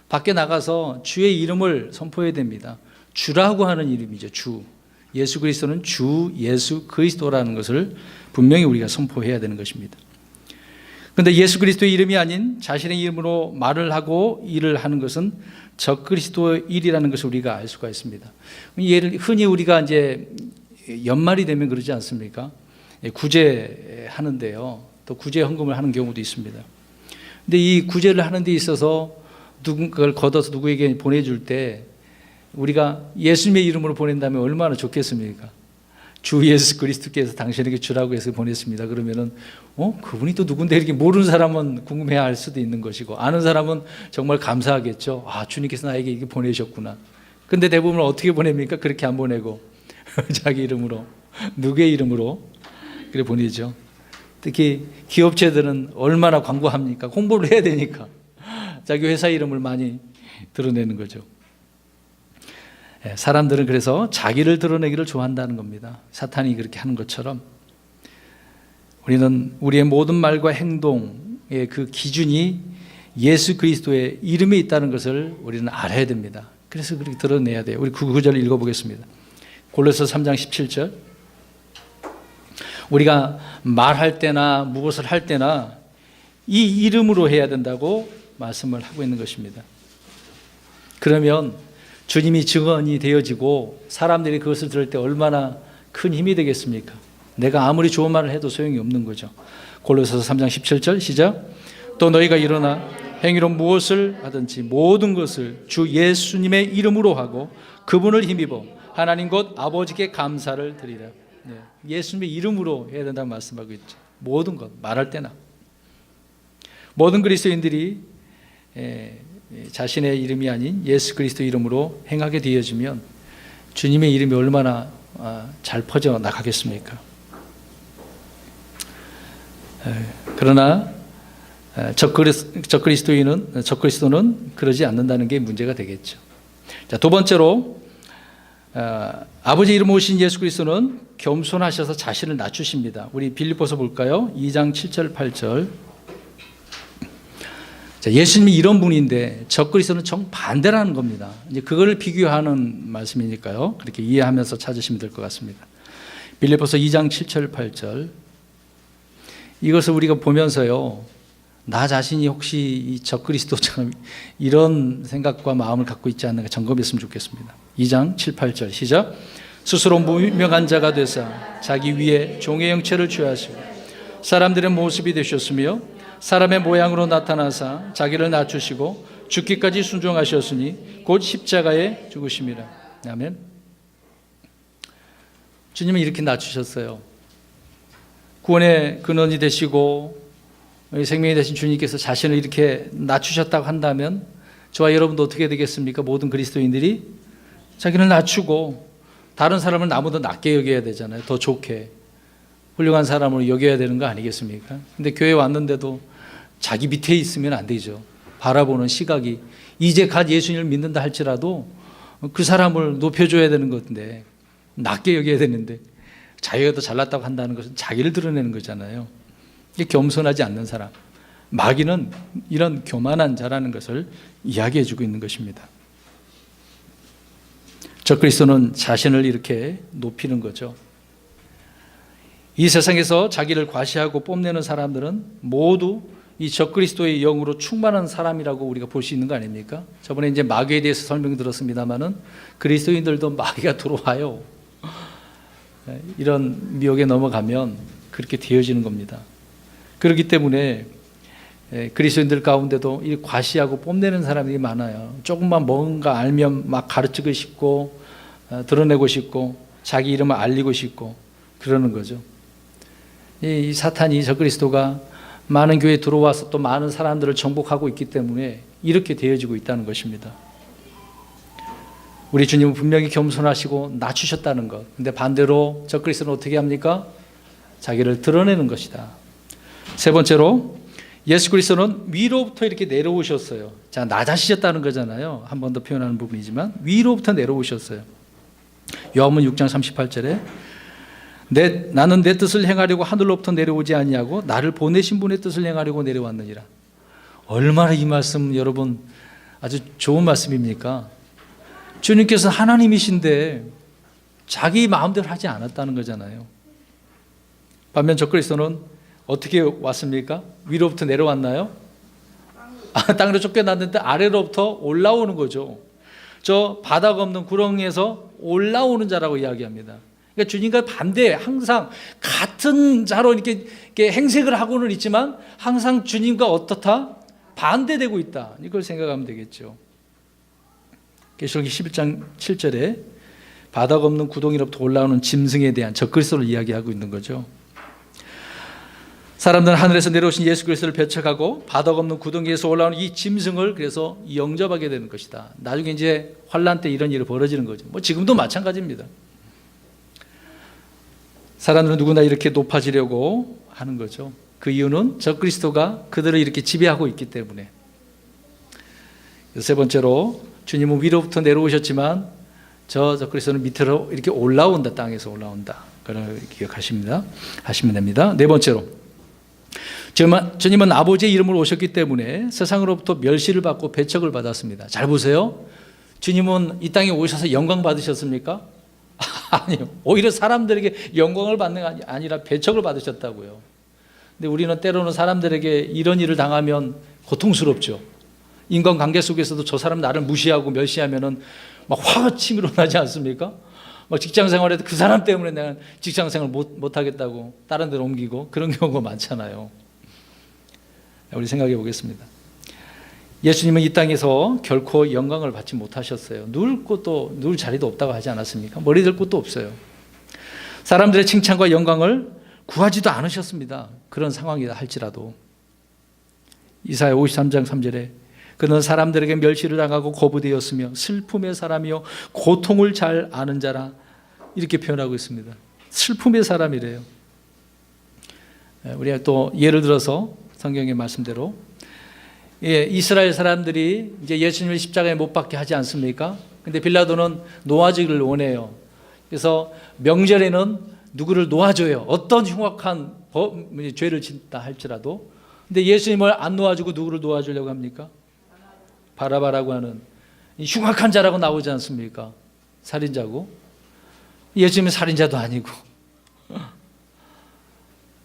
밖에 나가서 주의 이름을 선포해야 됩니다. 주라고 하는 이름이죠. 주. 예수 그리스도는 주 예수 그리스도라는 것을 분명히 우리가 선포해야 되는 것입니다. 그런데 예수 그리스도의 이름이 아닌 자신의 이름으로 말을 하고 일을 하는 것은 적그리스도의 일이라는 것을 우리가 알 수가 있습니다. 흔히 우리가 이제 연말이 되면 그러지 않습니까? 구제 하는데요. 또 구제 헌금을 하는 경우도 있습니다. 근데 이 구제를 하는 데 있어서 누군가를 걷어서 누구에게 보내줄 때 우리가 예수님의 이름으로 보낸다면 얼마나 좋겠습니까? 주 예수 그리스도께서 당신에게 주라고 해서 보냈습니다. 그러면은 그분이 또 누군데, 이렇게 모르는 사람은 궁금해할 수도 있는 것이고, 아는 사람은 정말 감사하겠죠. 아, 주님께서 나에게 이렇게 보내셨구나. 근데 대부분 어떻게 보냅니까? 그렇게 안 보내고 자기 이름으로, 누구의 이름으로 그래 보내죠. 특히 기업체들은 얼마나 광고합니까? 홍보를 해야 되니까 자기 회사 이름을 많이 드러내는 거죠. 사람들은 그래서 자기를 드러내기를 좋아한다는 겁니다. 사탄이 그렇게 하는 것처럼 우리는 우리의 모든 말과 행동의 그 기준이 예수 그리스도의 이름에 있다는 것을 우리는 알아야 됩니다. 그래서 그렇게 드러내야 돼요. 우리 그 구절을 읽어보겠습니다. 골로새 3장 17절. 우리가 말할 때나 무엇을 할 때나 이 이름으로 해야 된다고 말씀을 하고 있는 것입니다. 그러면 주님이 증언이 되어지고 사람들이 그것을 들을 때 얼마나 큰 힘이 되겠습니까? 내가 아무리 좋은 말을 해도 소용이 없는 거죠. 골로새서 3장 17절 시작. 또 너희가 일어나 행위로 무엇을 하든지 모든 것을 주 예수님의 이름으로 하고 그분을 힘입어 하나님 곧 아버지께 감사를 드리라. 예수님의 이름으로 해야 된다고 말씀하고 있죠. 모든 것, 말할 때나. 모든 그리스도인들이 자신의 이름이 아닌 예수 그리스도 이름으로 행하게 되어지면 주님의 이름이 얼마나 잘 퍼져 나가겠습니까? 그러나 적그리스도는 그러지 않는다는 게 문제가 되겠죠. 자, 두 번째로 아버지 이름 오신 예수 그리스도는 겸손하셔서 자신을 낮추십니다. 우리 빌립보서 볼까요? 2장 7절 8절. 자, 예수님이 이런 분인데 적그리스도는 정반대라는 겁니다. 이제 그걸 비교하는 말씀이니까요. 그렇게 이해하면서 찾으시면 될 것 같습니다. 빌립보서 2장 7절 8절. 이것을 우리가 보면서요, 나 자신이 혹시 이 적그리스도처럼 이런 생각과 마음을 갖고 있지 않는가 점검했으면 좋겠습니다. 2장 7, 8절 시작. 스스로 무명한 자가 되사 자기 위에 종의 형체를 취하시고 사람들의 모습이 되셨으며 사람의 모양으로 나타나사 자기를 낮추시고 죽기까지 순종하셨으니 곧 십자가에 죽으심이라. 아멘. 주님은 이렇게 낮추셨어요. 구원의 근원이 되시고 생명이 되신 주님께서 자신을 이렇게 낮추셨다고 한다면 저와 여러분도 어떻게 되겠습니까? 모든 그리스도인들이 자기를 낮추고 다른 사람을 나보다 낮게 여겨야 되잖아요. 더 좋게 훌륭한 사람으로 여겨야 되는 거 아니겠습니까? 근데 교회 왔는데도 자기 밑에 있으면 안 되죠. 바라보는 시각이 이제 갓 예수님을 믿는다 할지라도 그 사람을 높여줘야 되는 건데 낮게 여겨야 되는데 자기가 더 잘났다고 한다는 것은 자기를 드러내는 거잖아요. 이게 겸손하지 않는 사람, 마귀는 이런 교만한 자라는 것을 이야기해 주고 있는 것입니다. 적그리스도는 자신을 이렇게 높이는 거죠. 이 세상에서 자기를 과시하고 뽐내는 사람들은 모두 이 적그리스도의 영으로 충만한 사람이라고 우리가 볼 수 있는 거 아닙니까? 저번에 이제 마귀에 대해서 설명 들었습니다만은 그리스도인들도 마귀가 들어와요. 이런 미혹에 넘어가면 그렇게 되어지는 겁니다. 그렇기 때문에 그리스도인들 가운데도 이 과시하고 뽐내는 사람들이 많아요. 조금만 뭔가 알면 막 가르치고 싶고 드러내고 싶고 자기 이름을 알리고 싶고 그러는 거죠. 이 사탄이 적그리스도가 많은 교회에 들어와서 또 많은 사람들을 정복하고 있기 때문에 이렇게 되어지고 있다는 것입니다. 우리 주님은 분명히 겸손하시고 낮추셨다는 것. 근데 반대로 적그리스도는 어떻게 합니까? 자기를 드러내는 것이다. 세 번째로 예수 그리스도는 위로부터 이렇게 내려오셨어요. 자, 낮아지셨다는 거잖아요. 한 번 더 표현하는 부분이지만 위로부터 내려오셨어요. 요한복음 6장 38절에 나는 내 뜻을 행하려고 하늘로부터 내려오지 아니하고 나를 보내신 분의 뜻을 행하려고 내려왔느니라. 얼마나 이 말씀 여러분 아주 좋은 말씀입니까? 주님께서 하나님이신데 자기 마음대로 하지 않았다는 거잖아요. 반면 적그리스도는 어떻게 왔습니까? 위로부터 내려왔나요? 땅으로 쫓겨났는데 아래로부터 올라오는 거죠. 저 바다가 없는 구렁에서 올라오는 자라고 이야기합니다. 그러니까 주님과 반대, 항상 같은 자로 이렇게 행색을 하고는 있지만 항상 주님과 어떻다? 반대되고 있다. 이걸 생각하면 되겠죠. 계시록 11장 7절에 바다가 없는 구덩이로부터 올라오는 짐승에 대한 적그리스도를 이야기하고 있는 거죠. 사람들은 하늘에서 내려오신 예수 그리스도를 배척하고 바다가 없는 구덩이에서 올라오는 이 짐승을 그래서 영접하게 되는 것이다. 나중에 이제 환란 때 이런 일이 벌어지는 거죠. 뭐 지금도 마찬가지입니다. 사람들은 누구나 이렇게 높아지려고 하는 거죠. 그 이유는 적그리스도가 그들을 이렇게 지배하고 있기 때문에. 세 번째로 주님은 위로부터 내려오셨지만 적그리스도는 밑으로 이렇게 올라온다. 땅에서 올라온다. 그걸 기억하시면 됩니다. 네 번째로 주님은 아버지의 이름으로 오셨기 때문에 세상으로부터 멸시를 받고 배척을 받았습니다. 잘 보세요. 주님은 이 땅에 오셔서 영광 받으셨습니까? 아니요. 오히려 사람들에게 영광을 받는 게 아니라 배척을 받으셨다고요. 근데 우리는 때로는 사람들에게 이런 일을 당하면 고통스럽죠. 인간관계 속에서도 저 사람 나를 무시하고 멸시하면은 막 화가 치밀어 나지 않습니까? 막 직장 생활에도 그 사람 때문에 내가 직장 생활 못 하겠다고 다른 데로 옮기고 그런 경우가 많잖아요. 우리 생각해 보겠습니다. 예수님은 이 땅에서 결코 영광을 받지 못하셨어요. 누울 자리도 없다고 하지 않았습니까? 머리 들 곳도 없어요. 사람들의 칭찬과 영광을 구하지도 않으셨습니다. 그런 상황이다 할지라도. 이사야 53장 3절에 그는 사람들에게 멸시를 당하고 거부되었으며 슬픔의 사람이요 고통을 잘 아는 자라, 이렇게 표현하고 있습니다. 슬픔의 사람이래요. 우리가 또 예를 들어서 성경의 말씀대로 이스라엘 사람들이 이제 예수님을 십자가에 못 박게 하지 않습니까? 근데 빌라도는 놓아주기를 원해요. 그래서 명절에는 누구를 놓아줘요. 어떤 흉악한 죄를 짓다 할지라도. 근데 예수님을 안 놓아주고 누구를 놓아주려고 합니까? 바라바라고 하는 흉악한 자라고 나오지 않습니까? 살인자고. 예수님은 살인자도 아니고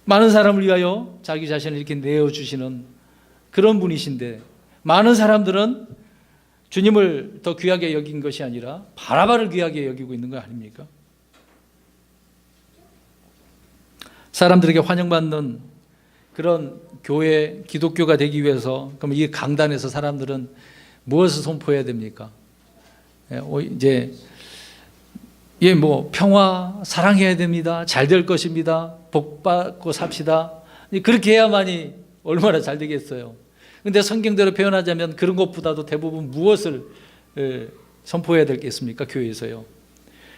많은 사람을 위하여 자기 자신을 이렇게 내어주시는 그런 분이신데, 많은 사람들은 주님을 더 귀하게 여긴 것이 아니라 바라바를 귀하게 여기고 있는 거 아닙니까? 사람들에게 환영받는 그런 교회, 기독교가 되기 위해서 그럼 이 강단에서 사람들은 무엇을 선포해야 됩니까? 이제 평화, 사랑해야 됩니다. 잘 될 것입니다. 복 받고 삽시다. 그렇게 해야만이 얼마나 잘 되겠어요. 그런데 성경대로 표현하자면 그런 것보다도 대부분 무엇을 선포해야 되겠습니까? 교회에서요.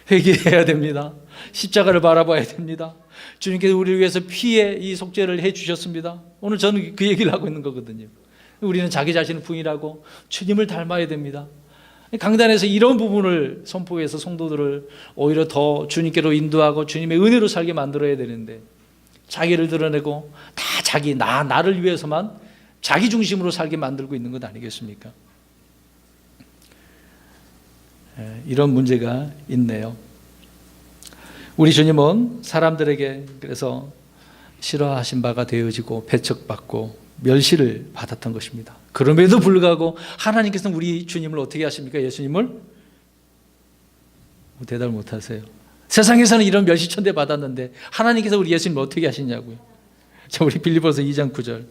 회개해야 됩니다. 십자가를 바라봐야 됩니다. 주님께서 우리를 위해서 피의 이 속죄를 해주셨습니다. 오늘 저는 그 얘기를 하고 있는 거거든요. 우리는 자기 자신을 부인하고 주님을 닮아야 됩니다. 강단에서 이런 부분을 선포해서 성도들을 오히려 더 주님께로 인도하고 주님의 은혜로 살게 만들어야 되는데, 자기를 드러내고 다 나를 위해서만 자기 중심으로 살게 만들고 있는 것 아니겠습니까? 이런 문제가 있네요. 우리 주님은 사람들에게 그래서 싫어하신 바가 되어지고 배척받고 멸시를 받았던 것입니다. 그럼에도 불구하고 하나님께서는 우리 주님을 어떻게 하십니까? 예수님을 대답을 못하세요. 세상에서는 이런 멸시천대 받았는데 하나님께서 우리 예수님을 어떻게 하시냐고요. 자, 우리 빌립보서 2장 9절.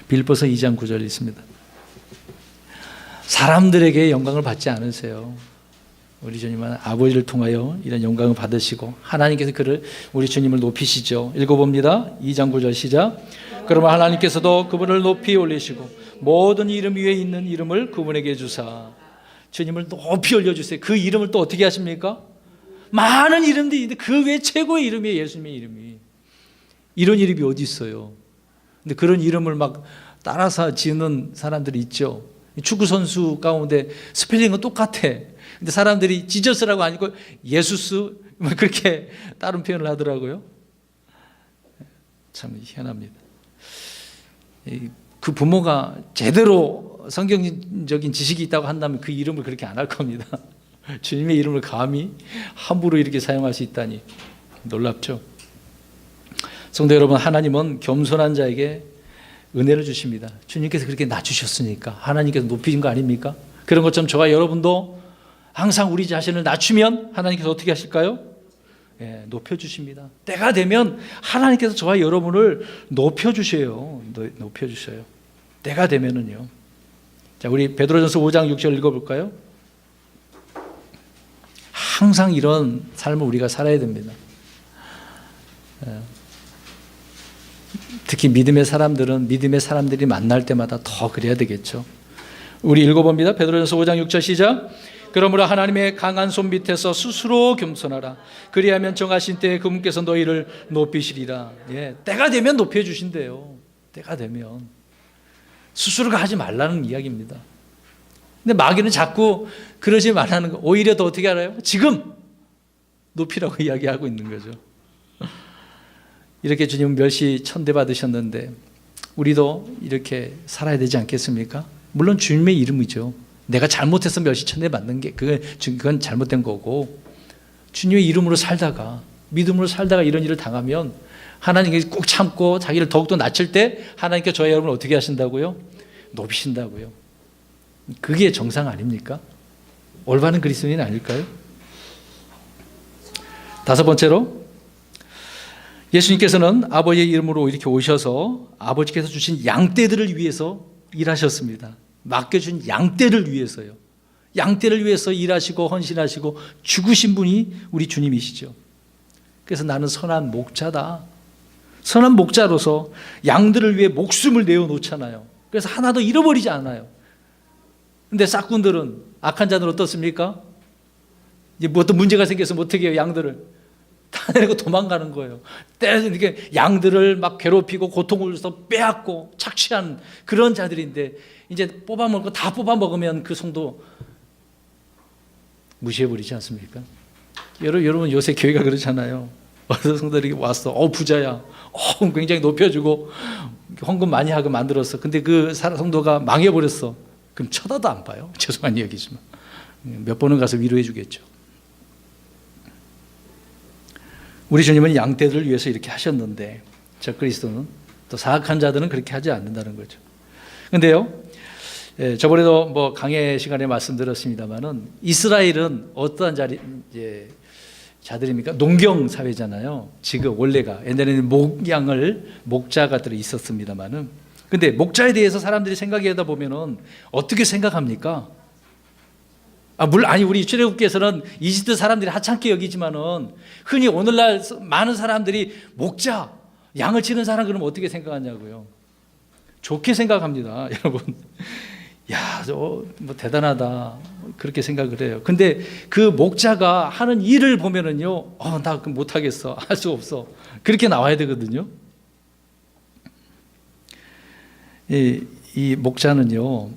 빌립보서 2장 9절 있습니다. 사람들에게 영광을 받지 않으세요. 우리 주님은 아버지를 통하여 이런 영광을 받으시고 하나님께서 우리 주님을 높이시죠. 읽어봅니다. 2장 9절 시작. 그러면 하나님께서도 그분을 높이 올리시고 모든 이름 위에 있는 이름을 그분에게 주사. 주님을 높이 올려주세요. 그 이름을 또 어떻게 하십니까? 많은 이름들이 있는데 그 외에 최고의 이름이 예수님의 이름이. 이런 이름이 어디 있어요? 근데 그런 이름을 막 따라서 지는 사람들이 있죠. 축구 선수 가운데 스펠링은 똑같아. 근데 사람들이 지저스라고 아니고 예수스 그렇게 다른 표현을 하더라고요. 참 희한합니다. 그 부모가 제대로 성경적인 지식이 있다고 한다면 그 이름을 그렇게 안 할 겁니다. 주님의 이름을 감히 함부로 이렇게 사용할 수 있다니 놀랍죠. 성도 여러분, 하나님은 겸손한 자에게 은혜를 주십니다. 주님께서 그렇게 낮추셨으니까 하나님께서 높이신 거 아닙니까? 그런 것처럼 저와 여러분도 항상 우리 자신을 낮추면 하나님께서 어떻게 하실까요? 높여주십니다. 때가 되면 하나님께서 저와 여러분을 높여주셔요. 높여주셔요. 때가 되면은요. 자, 우리 베드로전서 5장 6절 읽어볼까요? 항상 이런 삶을 우리가 살아야 됩니다. 특히 믿음의 사람들이 만날 때마다 더 그래야 되겠죠. 우리 읽어봅니다. 베드로전서 5장 6절 시작. 그러므로 하나님의 강한 손 밑에서 스스로 겸손하라. 그리하면 정하신 때에 그분께서 너희를 높이시리라. 때가 되면 높여주신대요. 때가 되면. 스스로가 하지 말라는 이야기입니다. 근데 마귀는 자꾸 그러지 말라는 거. 오히려 더 어떻게 알아요? 지금 높이라고 이야기하고 있는 거죠. 이렇게 주님은 멸시 천대 받으셨는데 우리도 이렇게 살아야 되지 않겠습니까? 물론 주님의 이름이죠. 내가 잘못해서 멸시 천대 받는 게 그건 잘못된 거고, 주님의 이름으로 살다가 믿음으로 살다가 이런 일을 당하면 하나님께서 꾹 참고 자기를 더욱더 낮출 때 하나님께서 저희 여러분을 어떻게 하신다고요? 높이신다고요. 그게 정상 아닙니까? 올바른 그리스도인 아닐까요? 다섯 번째로 예수님께서는 아버지의 이름으로 이렇게 오셔서 아버지께서 주신 양떼들을 위해서 일하셨습니다. 맡겨준 양떼를 위해서요. 양떼를 위해서 일하시고 헌신하시고 죽으신 분이 우리 주님이시죠. 그래서 나는 선한 목자다. 선한 목자로서 양들을 위해 목숨을 내어놓잖아요. 그래서 하나도 잃어버리지 않아요. 근데 싹군들은, 악한 자들은 어떻습니까? 이제 뭐 어떤 문제가 생겨서 어떻게 해요? 양들을 다 내리고 도망가는 거예요. 때려서 이렇게 양들을 막 괴롭히고 고통을 줘서 빼앗고 착취한 그런 자들인데, 이제 뽑아먹고 다 뽑아먹으면 그 성도 무시해버리지 않습니까? 여러분 요새 교회가 그렇잖아요. 어떤 성도들이 왔어. 부자야. 굉장히 높여주고 헌금 많이 하게 만들었어. 근데 그 성도가 망해버렸어. 그럼 쳐다도 안 봐요. 죄송한 얘기지만. 몇 번은 가서 위로해 주겠죠. 우리 주님은 양떼들을 위해서 이렇게 하셨는데, 저 그리스도는 또 사악한 자들은 그렇게 하지 않는다는 거죠. 근데요, 저번에도 뭐 강해 시간에 말씀드렸습니다만은, 이스라엘은 어떠한 자들입니까? 농경 사회잖아요. 지금 원래가 옛날에는 목자가들이 있었습니다만은, 근데 목자에 대해서 사람들이 생각하다 보면은 어떻게 생각합니까? 우리 출애굽기에서는 이집트 사람들이 하찮게 여기지만은, 흔히 오늘날 많은 사람들이 목자, 양을 치는 사람 그러면 어떻게 생각하냐고요. 좋게 생각합니다, 여러분. 야, 뭐 대단하다, 그렇게 생각을 해요. 근데 그 목자가 하는 일을 보면은요, 나 못하겠어, 할 수 없어, 그렇게 나와야 되거든요. 이 목자는요,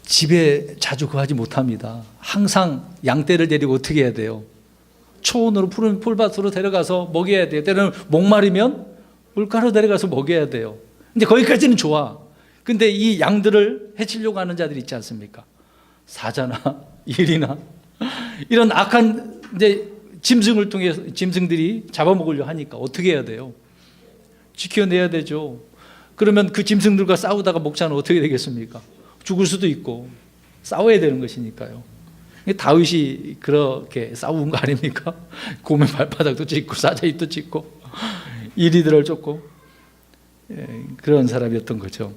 집에 자주 거하지 못합니다. 항상 양떼를 데리고 어떻게 해야 돼요? 초원으로 푸른 풀밭으로 데려가서 먹여야 돼요. 때로는 목마르면 물가로 데려가서 먹여야 돼요. 근데 거기까지는 좋아. 근데 이 양들을 해치려고 하는 자들이 있지 않습니까? 사자나 일이나 이런 악한 짐승을 통해서 짐승들이 잡아먹으려 하니까 어떻게 해야 돼요? 지켜내야 되죠. 그러면 그 짐승들과 싸우다가 목자는 어떻게 되겠습니까? 죽을 수도 있고 싸워야 되는 것이니까요. 다윗이 그렇게 싸운 거 아닙니까? 곰의 발바닥도 찢고 사자 입도 찢고 이리들을 쫓고 그런 사람이었던 거죠.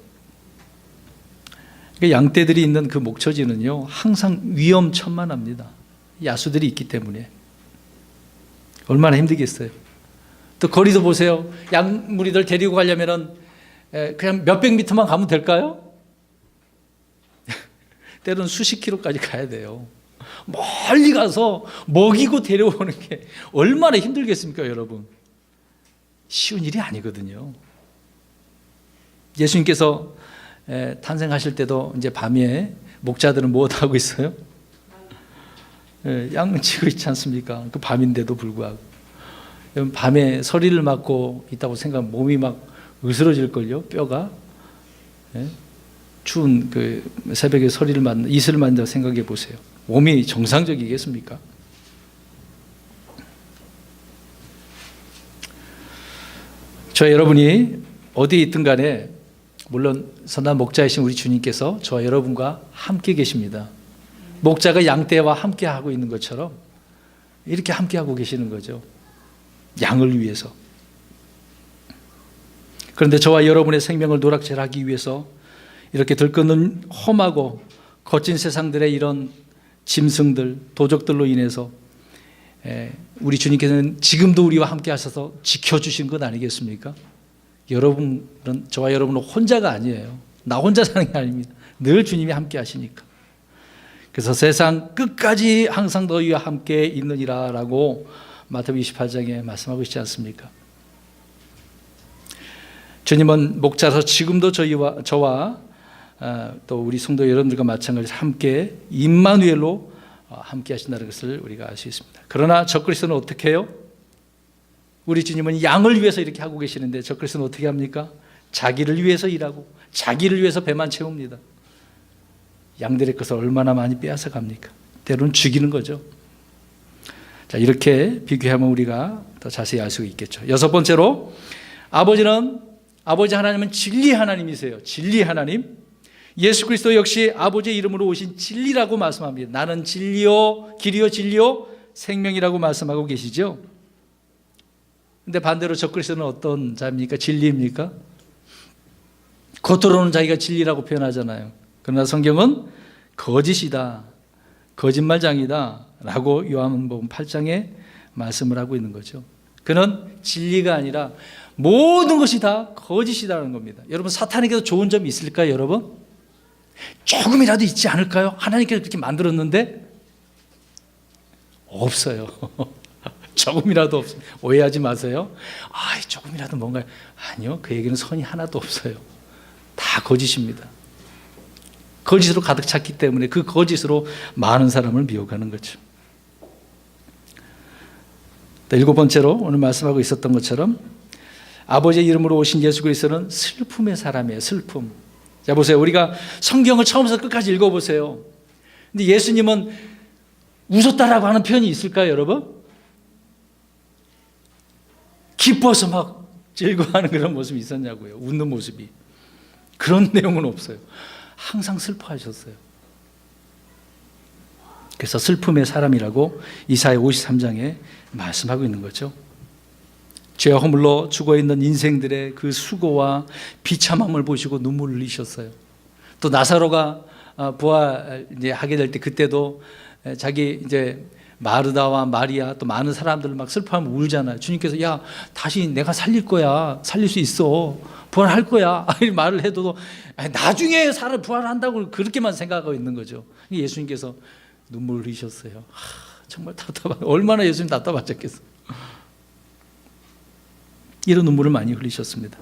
양떼들이 있는 그 목처지는요, 항상 위험천만합니다. 야수들이 있기 때문에. 얼마나 힘들겠어요. 또 거리도 보세요. 양무리들 데리고 가려면은 그냥 몇백 미터만 가면 될까요? 때로는 수십 킬로까지 가야 돼요. 멀리 가서 먹이고 데려오는 게 얼마나 힘들겠습니까, 여러분? 쉬운 일이 아니거든요. 예수님께서 탄생하실 때도 이제 밤에 목자들은 무엇 하고 있어요? 양 치고 있지 않습니까? 그 밤인데도 불구하고. 밤에 서리를 맞고 있다고 생각하면 몸이 막 으스러질걸요, 뼈가. 추운 그 새벽에 서리를 맞는, 이슬을 맞는다고 생각해 보세요. 몸이 정상적이겠습니까? 저 여러분이 어디에 있든 간에, 물론 선한 목자이신 우리 주님께서 저와 여러분과 함께 계십니다. 목자가 양떼와 함께 하고 있는 것처럼 이렇게 함께 하고 계시는 거죠. 양을 위해서. 그런데 저와 여러분의 생명을 노락질하기 위해서 이렇게 들끓는 험하고 거친 세상들의 이런 짐승들, 도적들로 인해서 우리 주님께서는 지금도 우리와 함께 하셔서 지켜주신 것 아니겠습니까? 여러분은, 저와 여러분은 혼자가 아니에요. 나 혼자 사는 게 아닙니다. 늘 주님이 함께 하시니까. 그래서 세상 끝까지 항상 너희와 함께 있느니라 라고 마태복음 28장에 말씀하고 있지 않습니까? 주님은 목자라서 지금도 저와 또 우리 성도 여러분들과 마찬가지로 함께 임마누엘로 함께 하신다는 것을 우리가 알 수 있습니다. 그러나 적그리스도는 어떻게 해요? 우리 주님은 양을 위해서 이렇게 하고 계시는데 적그리스도는 어떻게 합니까? 자기를 위해서 일하고 자기를 위해서 배만 채웁니다. 양들의 것을 얼마나 많이 빼앗아 갑니까? 때로는 죽이는 거죠. 자, 이렇게 비교하면 우리가 더 자세히 알 수 있겠죠. 여섯 번째로, 아버지 하나님은 진리 하나님이세요. 진리 하나님. 예수 그리스도 역시 아버지의 이름으로 오신 진리라고 말씀합니다. 나는 진리요 길이요 진리요 생명이라고 말씀하고 계시죠. 근데 반대로 적그리스도는 어떤 자입니까? 진리입니까? 겉으로는 자기가 진리라고 표현하잖아요. 그러나 성경은 거짓이다, 거짓말장이다 라고 요한복음 8장에 말씀을 하고 있는 거죠. 그는 진리가 아니라 모든 것이 다 거짓이라는 겁니다. 여러분, 사탄에게도 좋은 점이 있을까요, 여러분? 조금이라도 있지 않을까요? 하나님께서 그렇게 만들었는데 없어요. 조금이라도 없어요. 오해하지 마세요. 조금이라도 뭔가, 아니요, 그에게는 선이 하나도 없어요. 다 거짓입니다. 거짓으로 가득 찼기 때문에 그 거짓으로 많은 사람을 미혹하는 거죠. 일곱 번째로 오늘 말씀하고 있었던 것처럼 아버지의 이름으로 오신 예수 그리스도는 슬픔의 사람이에요. 슬픔. 자, 보세요. 우리가 성경을 처음부터 끝까지 읽어보세요. 근데 예수님은 웃었다라고 하는 표현이 있을까요, 여러분? 기뻐서 막 즐거워하는 그런 모습이 있었냐고요. 웃는 모습이. 그런 내용은 없어요. 항상 슬퍼하셨어요. 그래서 슬픔의 사람이라고 이사야 53장에 말씀하고 있는 거죠. 죄와 허물로 죽어있는 인생들의 그 수고와 비참함을 보시고 눈물을 흘리셨어요. 또 나사로가 부활하게 될 때 그때도 자기 이제 마르다와 마리아 또 많은 사람들 막 슬퍼하면 울잖아요. 주님께서 야, 다시 내가 살릴 거야. 살릴 수 있어. 부활할 거야. 이 말을 해도 나중에 사람 부활한다고 그렇게만 생각하고 있는 거죠. 예수님께서 눈물을 흘리셨어요. 정말 얼마나 예수님 답답하셨겠어요. 이런 눈물을 많이 흘리셨습니다.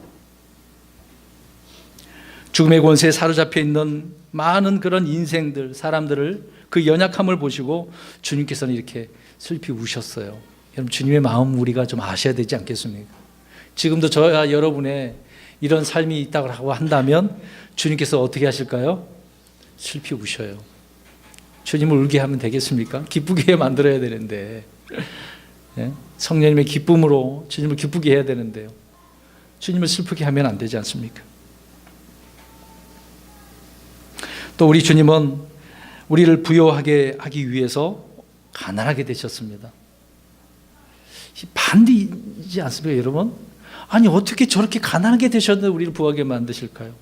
죽음의 권세에 사로잡혀 있는 많은 그런 인생들, 사람들을 그 연약함을 보시고 주님께서는 이렇게 슬피 우셨어요. 여러분, 주님의 마음 우리가 좀 아셔야 되지 않겠습니까? 지금도 저와 여러분의 이런 삶이 있다고 한다면 주님께서 어떻게 하실까요? 슬피 우셔요. 주님을 울게 하면 되겠습니까? 기쁘게 만들어야 되는데, 성령님의 기쁨으로 주님을 기쁘게 해야 되는데요. 주님을 슬프게 하면 안 되지 않습니까? 또 우리 주님은 우리를 부요하게 하기 위해서 가난하게 되셨습니다. 반대이지 않습니까, 여러분? 아니, 어떻게 저렇게 가난하게 되셨는데 우리를 부하게 만드실까요?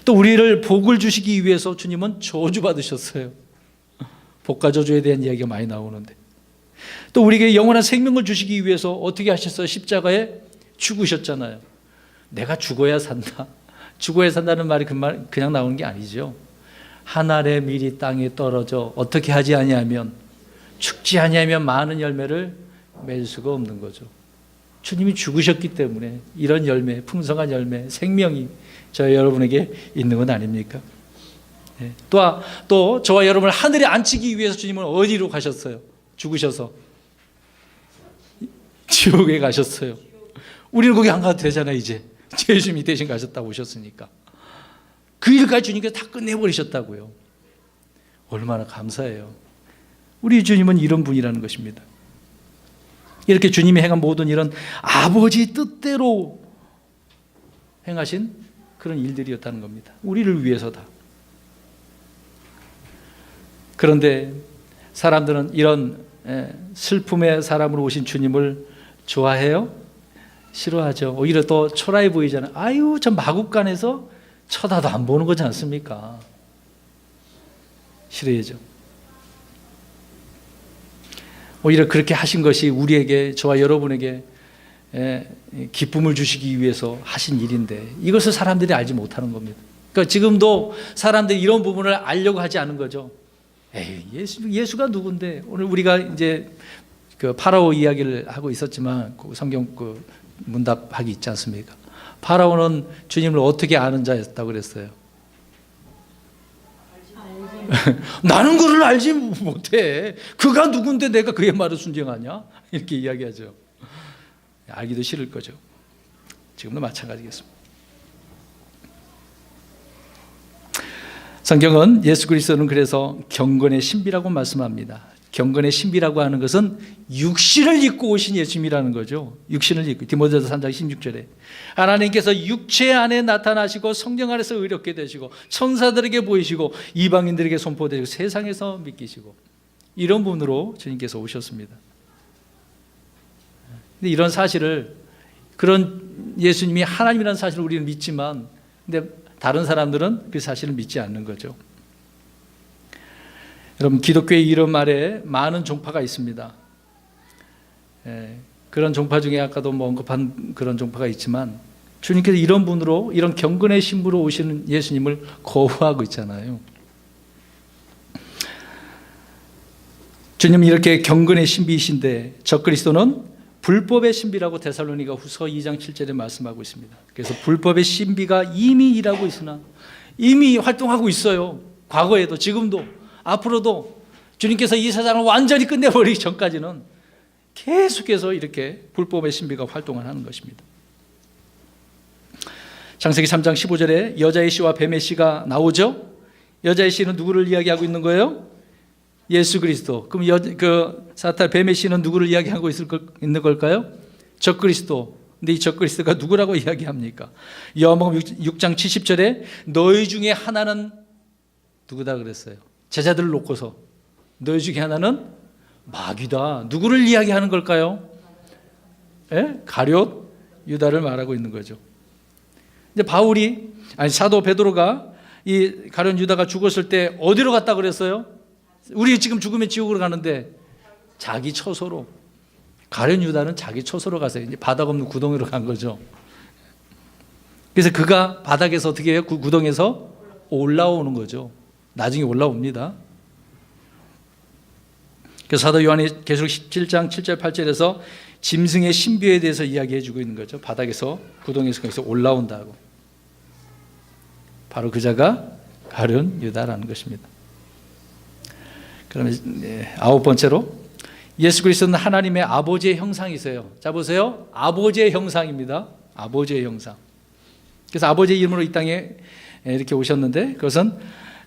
또 우리를 복을 주시기 위해서 주님은 저주받으셨어요. 복과 저주에 대한 이야기가 많이 나오는데, 또 우리에게 영원한 생명을 주시기 위해서 어떻게 하셨어요? 십자가에 죽으셨잖아요. 내가 죽어야 산다. 죽어야 산다는 말이 그냥 나오는 게 아니죠. 한 알의 밀이 땅에 떨어져 어떻게 하지 아니하면, 죽지 아니하면 많은 열매를 맺을 수가 없는 거죠. 주님이 죽으셨기 때문에 이런 열매, 풍성한 열매, 생명이 저와 여러분에게 있는 건 아닙니까? 또 저와 여러분을 하늘에 앉히기 위해서 주님은 어디로 가셨어요? 죽으셔서 지옥에 가셨어요. 우리는 거기 안 가도 되잖아요. 이제 예수님이 대신 가셨다고 오셨으니까. 그 일까지 주님께서 다 끝내버리셨다고요. 얼마나 감사해요. 우리 주님은 이런 분이라는 것입니다. 이렇게 주님이 행한 모든 일은 아버지 뜻대로 행하신 그런 일들이었다는 겁니다. 우리를 위해서다. 그런데 사람들은 이런 슬픔의 사람으로 오신 주님을 좋아해요? 싫어하죠. 오히려 더 초라해 보이잖아요. 아유, 저 마국간에서 쳐다도 안 보는 거지 않습니까? 싫어해죠. 오히려 그렇게 하신 것이 우리에게, 저와 여러분에게 기쁨을 주시기 위해서 하신 일인데 이것을 사람들이 알지 못하는 겁니다. 그러니까 지금도 사람들이 이런 부분을 알려고 하지 않은 거죠. 예수가 누군데? 오늘 우리가 이제 그 파라오 이야기를 하고 있었지만 그 성경 그 문답하기 있지 않습니까? 파라오는 주님을 어떻게 아는 자였다고 그랬어요? 나는 그를 알지 못해. 그가 누군데 내가 그의 말을 순종하냐? 이렇게 이야기하죠. 알기도 싫을 거죠. 지금도 마찬가지겠습니다. 성경은 예수 그리스도는 그래서 경건의 신비라고 말씀합니다. 경건의 신비라고 하는 것은 육신을 입고 오신 예수님이라는 거죠. 육신을 입고, 디모데후서 3장 16절에 하나님께서 육체 안에 나타나시고 성령 안에서 의롭게 되시고 천사들에게 보이시고 이방인들에게 선포되시고 세상에서 믿기시고, 이런 분으로 주님께서 오셨습니다. 근데 이런 사실을, 그런 예수님이 하나님이라는 사실을 우리는 믿지만, 근데 다른 사람들은 그 사실을 믿지 않는 거죠. 여러분, 기독교의 이름 아래 많은 종파가 있습니다. 그런 종파 중에 아까도 언급한 그런 종파가 있지만, 주님께서 이런 분으로, 이런 경건의 신부로 오시는 예수님을 거부하고 있잖아요. 주님은 이렇게 경건의 신비이신데 적그리스도는 불법의 신비라고 데살로니가 후서 2장 7절에 말씀하고 있습니다. 그래서 불법의 신비가 이미 일하고 있으나, 이미 활동하고 있어요. 과거에도 지금도 앞으로도 주님께서 이 세상을 완전히 끝내버리기 전까지는 계속해서 이렇게 불법의 신비가 활동을 하는 것입니다. 창세기 3장 15절에 여자의 씨와 뱀의 씨가 나오죠. 여자의 씨는 누구를 이야기하고 있는 거예요? 예수 그리스도. 그럼 그 사탄 뱀의 씨는 누구를 이야기하고 있는 걸까요? 적그리스도. 근데 이 적그리스도가 누구라고 이야기합니까? 요한복음 6장 70절에 너희 중에 하나는 누구다 그랬어요? 제자들을 놓고서 너희 중에 하나는 마귀다. 누구를 이야기하는 걸까요? 가룟 유다를 말하고 있는 거죠. 이제 사도 베드로가 이 가룟 유다가 죽었을 때 어디로 갔다 그랬어요? 우리 지금 죽으면 지옥으로 가는데 자기 처소로, 가룟 유다는 자기 처소로 가서 이제 바닥 없는 구덩이로 간 거죠. 그래서 그가 바닥에서 어떻게 해요? 그 구덩이에서 올라오는 거죠. 나중에 올라옵니다. 그래서 사도 요한이 계속 17장 7절 8절에서 짐승의 신비에 대해서 이야기해 주고 있는 거죠. 바닥에서, 구덩이에서 거기서 올라온다고. 바로 그 자가 가룟 유다라는 것입니다. 그러면 9번째로 예수 그리스도는 하나님의 아버지의 형상이세요. 자 보세요. 아버지의 형상입니다. 아버지의 형상. 그래서 아버지의 이름으로 이 땅에 이렇게 오셨는데, 그것은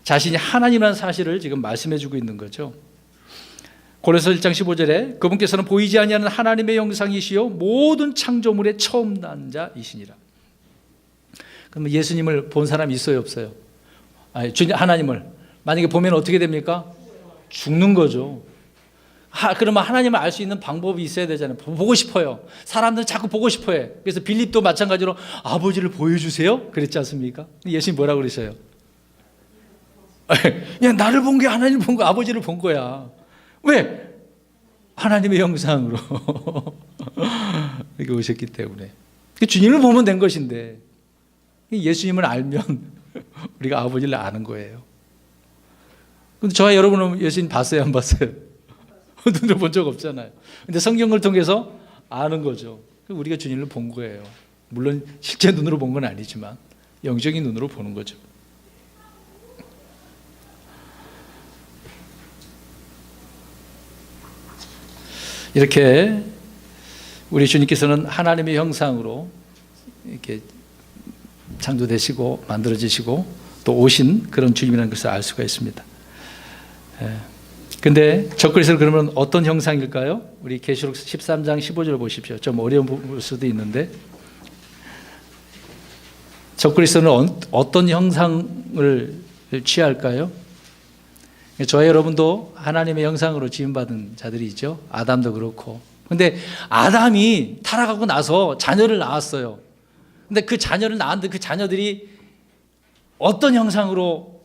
자신이 하나님이라는 사실을 지금 말씀해 주고 있는 거죠. 고린도서 1장 15절에 그분께서는 보이지 아니하는 하나님의 형상이시요 모든 창조물의 처음 난 자이시니라. 그러면 예수님을 본 사람이 있어요, 없어요? 하나님을 만약에 보면 어떻게 됩니까? 죽는 거죠. 그러면 하나님을 알 수 있는 방법이 있어야 되잖아요. 보고 싶어요. 사람들은 자꾸 보고 싶어요. 그래서 빌립도 마찬가지로 아버지를 보여주세요 그랬지 않습니까? 예수님 뭐라고 그러셔요? 야, 나를 본 게 하나님을 본 거, 아버지를 본 거야. 왜? 하나님의 형상으로 이렇게 오셨기 때문에. 주님을 보면 된 것인데, 예수님을 알면 우리가 아버지를 아는 거예요. 근데 저와 여러분은 예수님 봤어요, 안 봤어요? 눈으로 본 적 없잖아요. 근데 성경을 통해서 아는 거죠. 우리가 주님을 본 거예요. 물론 실제 눈으로 본 건 아니지만 영적인 눈으로 보는 거죠. 이렇게 우리 주님께서는 하나님의 형상으로 이렇게 창조되시고 만들어지시고 또 오신 그런 주님이라는 것을 알 수가 있습니다. 근데 적그리스도는 그러면 어떤 형상일까요? 우리 계시록 13장 15절 보십시오. 좀 어려운 부분일 수도 있는데, 적그리스도는 어떤 형상을 취할까요? 저와 여러분도 하나님의 형상으로 지음받은 자들이죠. 아담도 그렇고. 근데 아담이 타락하고 나서 자녀를 낳았어요. 근데 그 자녀를 낳았는데 그 자녀들이 어떤 형상으로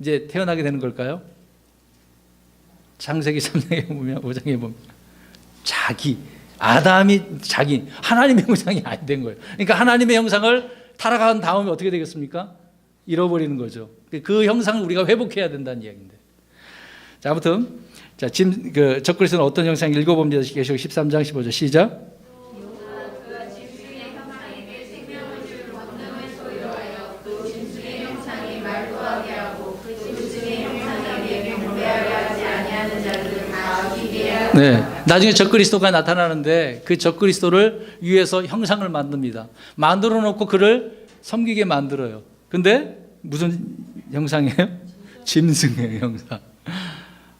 이제 태어나게 되는 걸까요? 창세기 3장에 보면, 5장에 보면 아담이 하나님의 형상이 안 된 거예요. 그러니까 하나님의 형상을 타락한 다음에 어떻게 되겠습니까? 잃어버리는 거죠. 그 형상을 우리가 회복해야 된다는 이야기인데. 자, 아무튼 적그리스도는 어떤 형상 읽어봅니다. 계시록 13장 15절 시작. 네, 나중에 적그리스도가 나타나는데 그 적그리스도를 위해서 형상을 만듭니다. 만들어 놓고 그를 섬기게 만들어요. 근데 무슨 형상이에요? 짐승의 형상.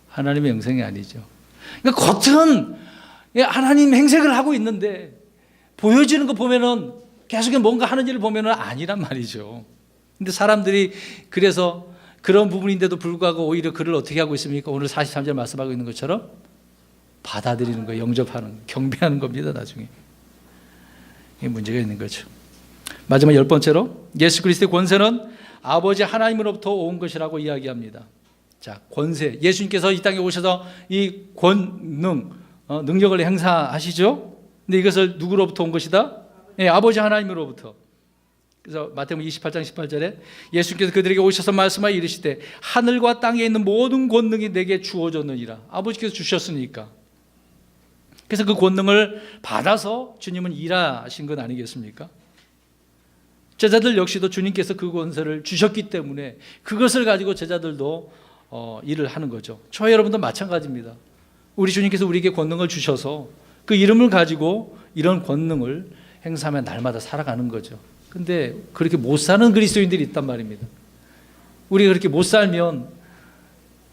하나님의 형상이 아니죠. 그러니까 겉은 하나님 행색을 하고 있는데 보여지는 거 보면은 계속 뭔가 하는 일을 보면은 아니란 말이죠. 근데 사람들이 그래서 그런 부분인데도 불구하고 오히려 그를 어떻게 하고 있습니까? 오늘 43절 말씀하고 있는 것처럼 받아들이는 거, 영접하는 거, 경배하는 겁니다. 나중에 이게 문제가 있는 거죠. 마지막 10번째로 예수 그리스도의 권세는 아버지 하나님으로부터 온 것이라고 이야기합니다. 자, 권세. 예수님께서 이 땅에 오셔서 이 권능, 능력을 행사하시죠. 근데 이것을 누구로부터 온 것이다? 네, 아버지 하나님으로부터. 그래서 마태복음 28장 18절에 예수님께서 그들에게 오셔서 말씀하여 이르시되 하늘과 땅에 있는 모든 권능이 내게 주어졌느니라. 아버지께서 주셨으니까. 그래서 그 권능을 받아서 주님은 일하신 건 아니겠습니까? 제자들 역시도 주님께서 그 권세를 주셨기 때문에 그것을 가지고 제자들도 일을 하는 거죠. 저와 여러분도 마찬가지입니다. 우리 주님께서 우리에게 권능을 주셔서 그 이름을 가지고 이런 권능을 행사하며 날마다 살아가는 거죠. 근데 그렇게 못 사는 그리스도인들이 있단 말입니다. 우리가 그렇게 못 살면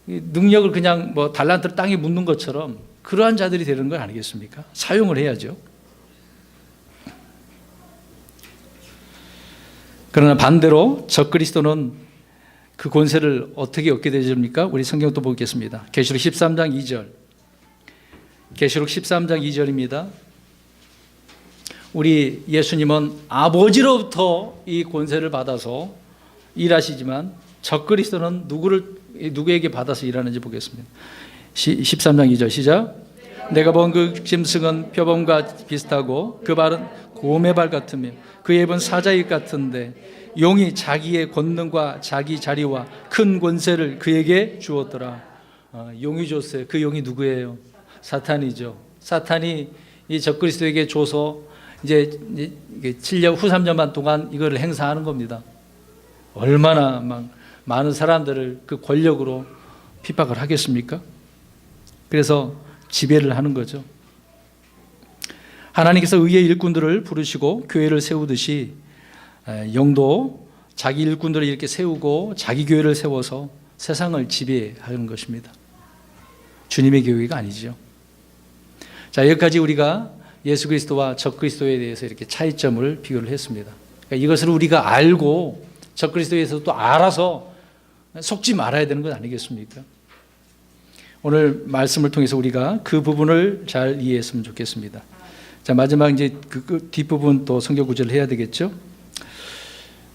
능력을 그냥 뭐 달란트를 땅에 묻는 것처럼 그러한 자들이 되는 건 아니겠습니까? 사용을 해야죠. 그러나 반대로 적그리스도는 그 권세를 어떻게 얻게 되십니까? 우리 성경 또 보겠습니다. 계시록 13장 2절. 계시록 13장 2절입니다. 우리 예수님은 아버지로부터 이 권세를 받아서 일하시지만 적그리스도는 누구에게 받아서 일하는지 보겠습니다. 13장 2절 시작. 내가 본 그 짐승은 표범과 비슷하고 그 발은 곰의 발 같으며 그의 입은 사자의 입 같은데 용이 자기의 권능과 자기 자리와 큰 권세를 그에게 주었더라. 용이 줬어요. 그 용이 누구예요? 사탄이죠. 사탄이 이 적그리스도에게 줘서 이제 7년 후 3년만 동안 이거를 행사하는 겁니다. 얼마나 막 많은 사람들을 그 권력으로 핍박을 하겠습니까? 그래서 지배를 하는 거죠. 하나님께서 의의 일꾼들을 부르시고 교회를 세우듯이 영도 자기 일꾼들을 이렇게 세우고 자기 교회를 세워서 세상을 지배하는 것입니다. 주님의 교회가 아니죠. 자, 여기까지 우리가 예수 그리스도와 적그리스도에 대해서 이렇게 차이점을 비교를 했습니다. 그러니까 이것을 우리가 알고 적그리스도에 대해서 또 알아서 속지 말아야 되는 것 아니겠습니까? 오늘 말씀을 통해서 우리가 그 부분을 잘 이해했으면 좋겠습니다. 자, 마지막 이제 그 뒷부분 또 성경 구절을 해야 되겠죠?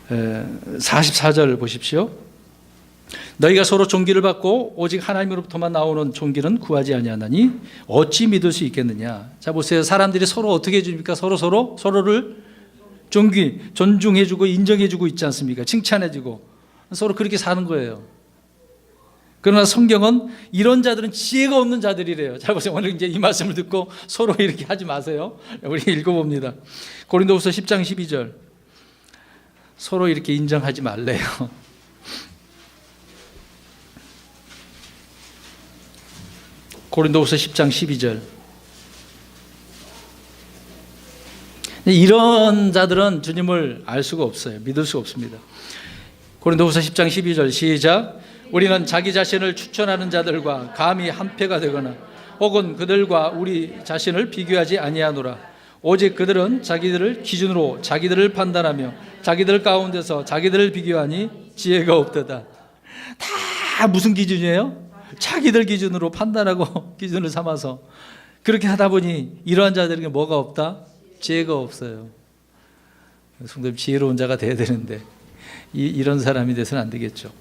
44절 보십시오. 너희가 서로 존귀를 받고 오직 하나님으로부터만 나오는 존귀는 구하지 아니하나니 어찌 믿을 수 있겠느냐. 자, 보세요. 사람들이 서로 어떻게 해줍니까? 서로를 존중해주고 인정해주고 있지 않습니까? 칭찬해주고 서로 그렇게 사는 거예요. 그러나 성경은 이런 자들은 지혜가 없는 자들이래요. 자, 보세요. 오늘 이제 이 말씀을 듣고 서로 이렇게 하지 마세요. 우리 읽어봅니다. 고린도후서 10장 12절. 서로 이렇게 인정하지 말래요. 고린도후서 10장 12절. 이런 자들은 주님을 알 수가 없어요. 믿을 수가 없습니다. 고린도후서 10장 12절 시작. 우리는 자기 자신을 추천하는 자들과 감히 한패가 되거나 혹은 그들과 우리 자신을 비교하지 아니하노라. 오직 그들은 자기들을 기준으로 자기들을 판단하며 자기들 가운데서 자기들을 비교하니 지혜가 없도다. 다 무슨 기준이에요? 자기들 기준으로 판단하고 기준을 삼아서 그렇게 하다 보니 이러한 자들에게 뭐가 없다? 지혜가 없어요. 성도님, 지혜로운 자가 돼야 되는데 이런 사람이 돼서는 안 되겠죠.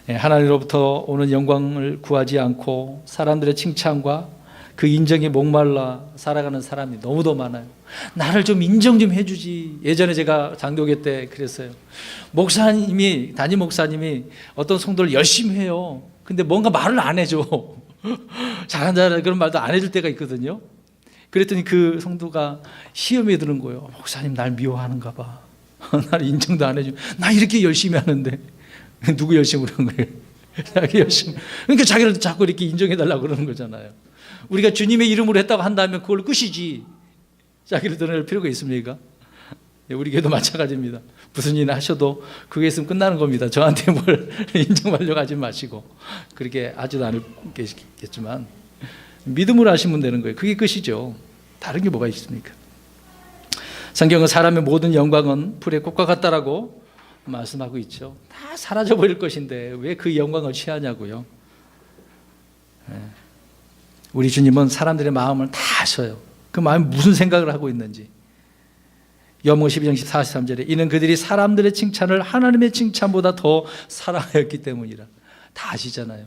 하나님으로부터 오는 영광을 구하지 않고 사람들의 칭찬과 그 인정에 목말라 살아가는 사람이 너무도 많아요. 나를 좀 인정 좀 해주지. 예전에 제가 장로교 때 그랬어요. 담임 목사님이 어떤 성도를 열심히 해요. 근데 뭔가 말을 안 해줘. 잘한다 그런 말도 안 해줄 때가 있거든요. 그랬더니 그 성도가 시험에 드는 거예요. 목사님 날 미워하는가 봐. 나를 인정도 안 해줘. 나 이렇게 열심히 하는데. 누구 열심히 그런 거예요? 자기 열심히. 그러니까 자기를 자꾸 이렇게 인정해달라고 그러는 거잖아요. 우리가 주님의 이름으로 했다고 한다면 그걸로 끝이지. 자기를 드러낼 필요가 있습니까? 우리 교회도 마찬가지입니다. 무슨 일 하셔도 그게 있으면 끝나는 겁니다. 저한테 뭘 인정하려고 하지 마시고. 그렇게 하지도 않겠지만 믿음으로 하시면 되는 거예요. 그게 끝이죠. 다른 게 뭐가 있습니까? 성경은 사람의 모든 영광은 불의 꽃과 같다라고 말씀하고 있죠. 다 사라져버릴 것인데 왜 그 영광을 취하냐고요. 우리 주님은 사람들의 마음을 다 아셔요. 그 마음이 무슨 생각을 하고 있는지. 요한복음 12장 43절에 이는 그들이 사람들의 칭찬을 하나님의 칭찬보다 더 사랑하였기 때문이라. 다 아시잖아요.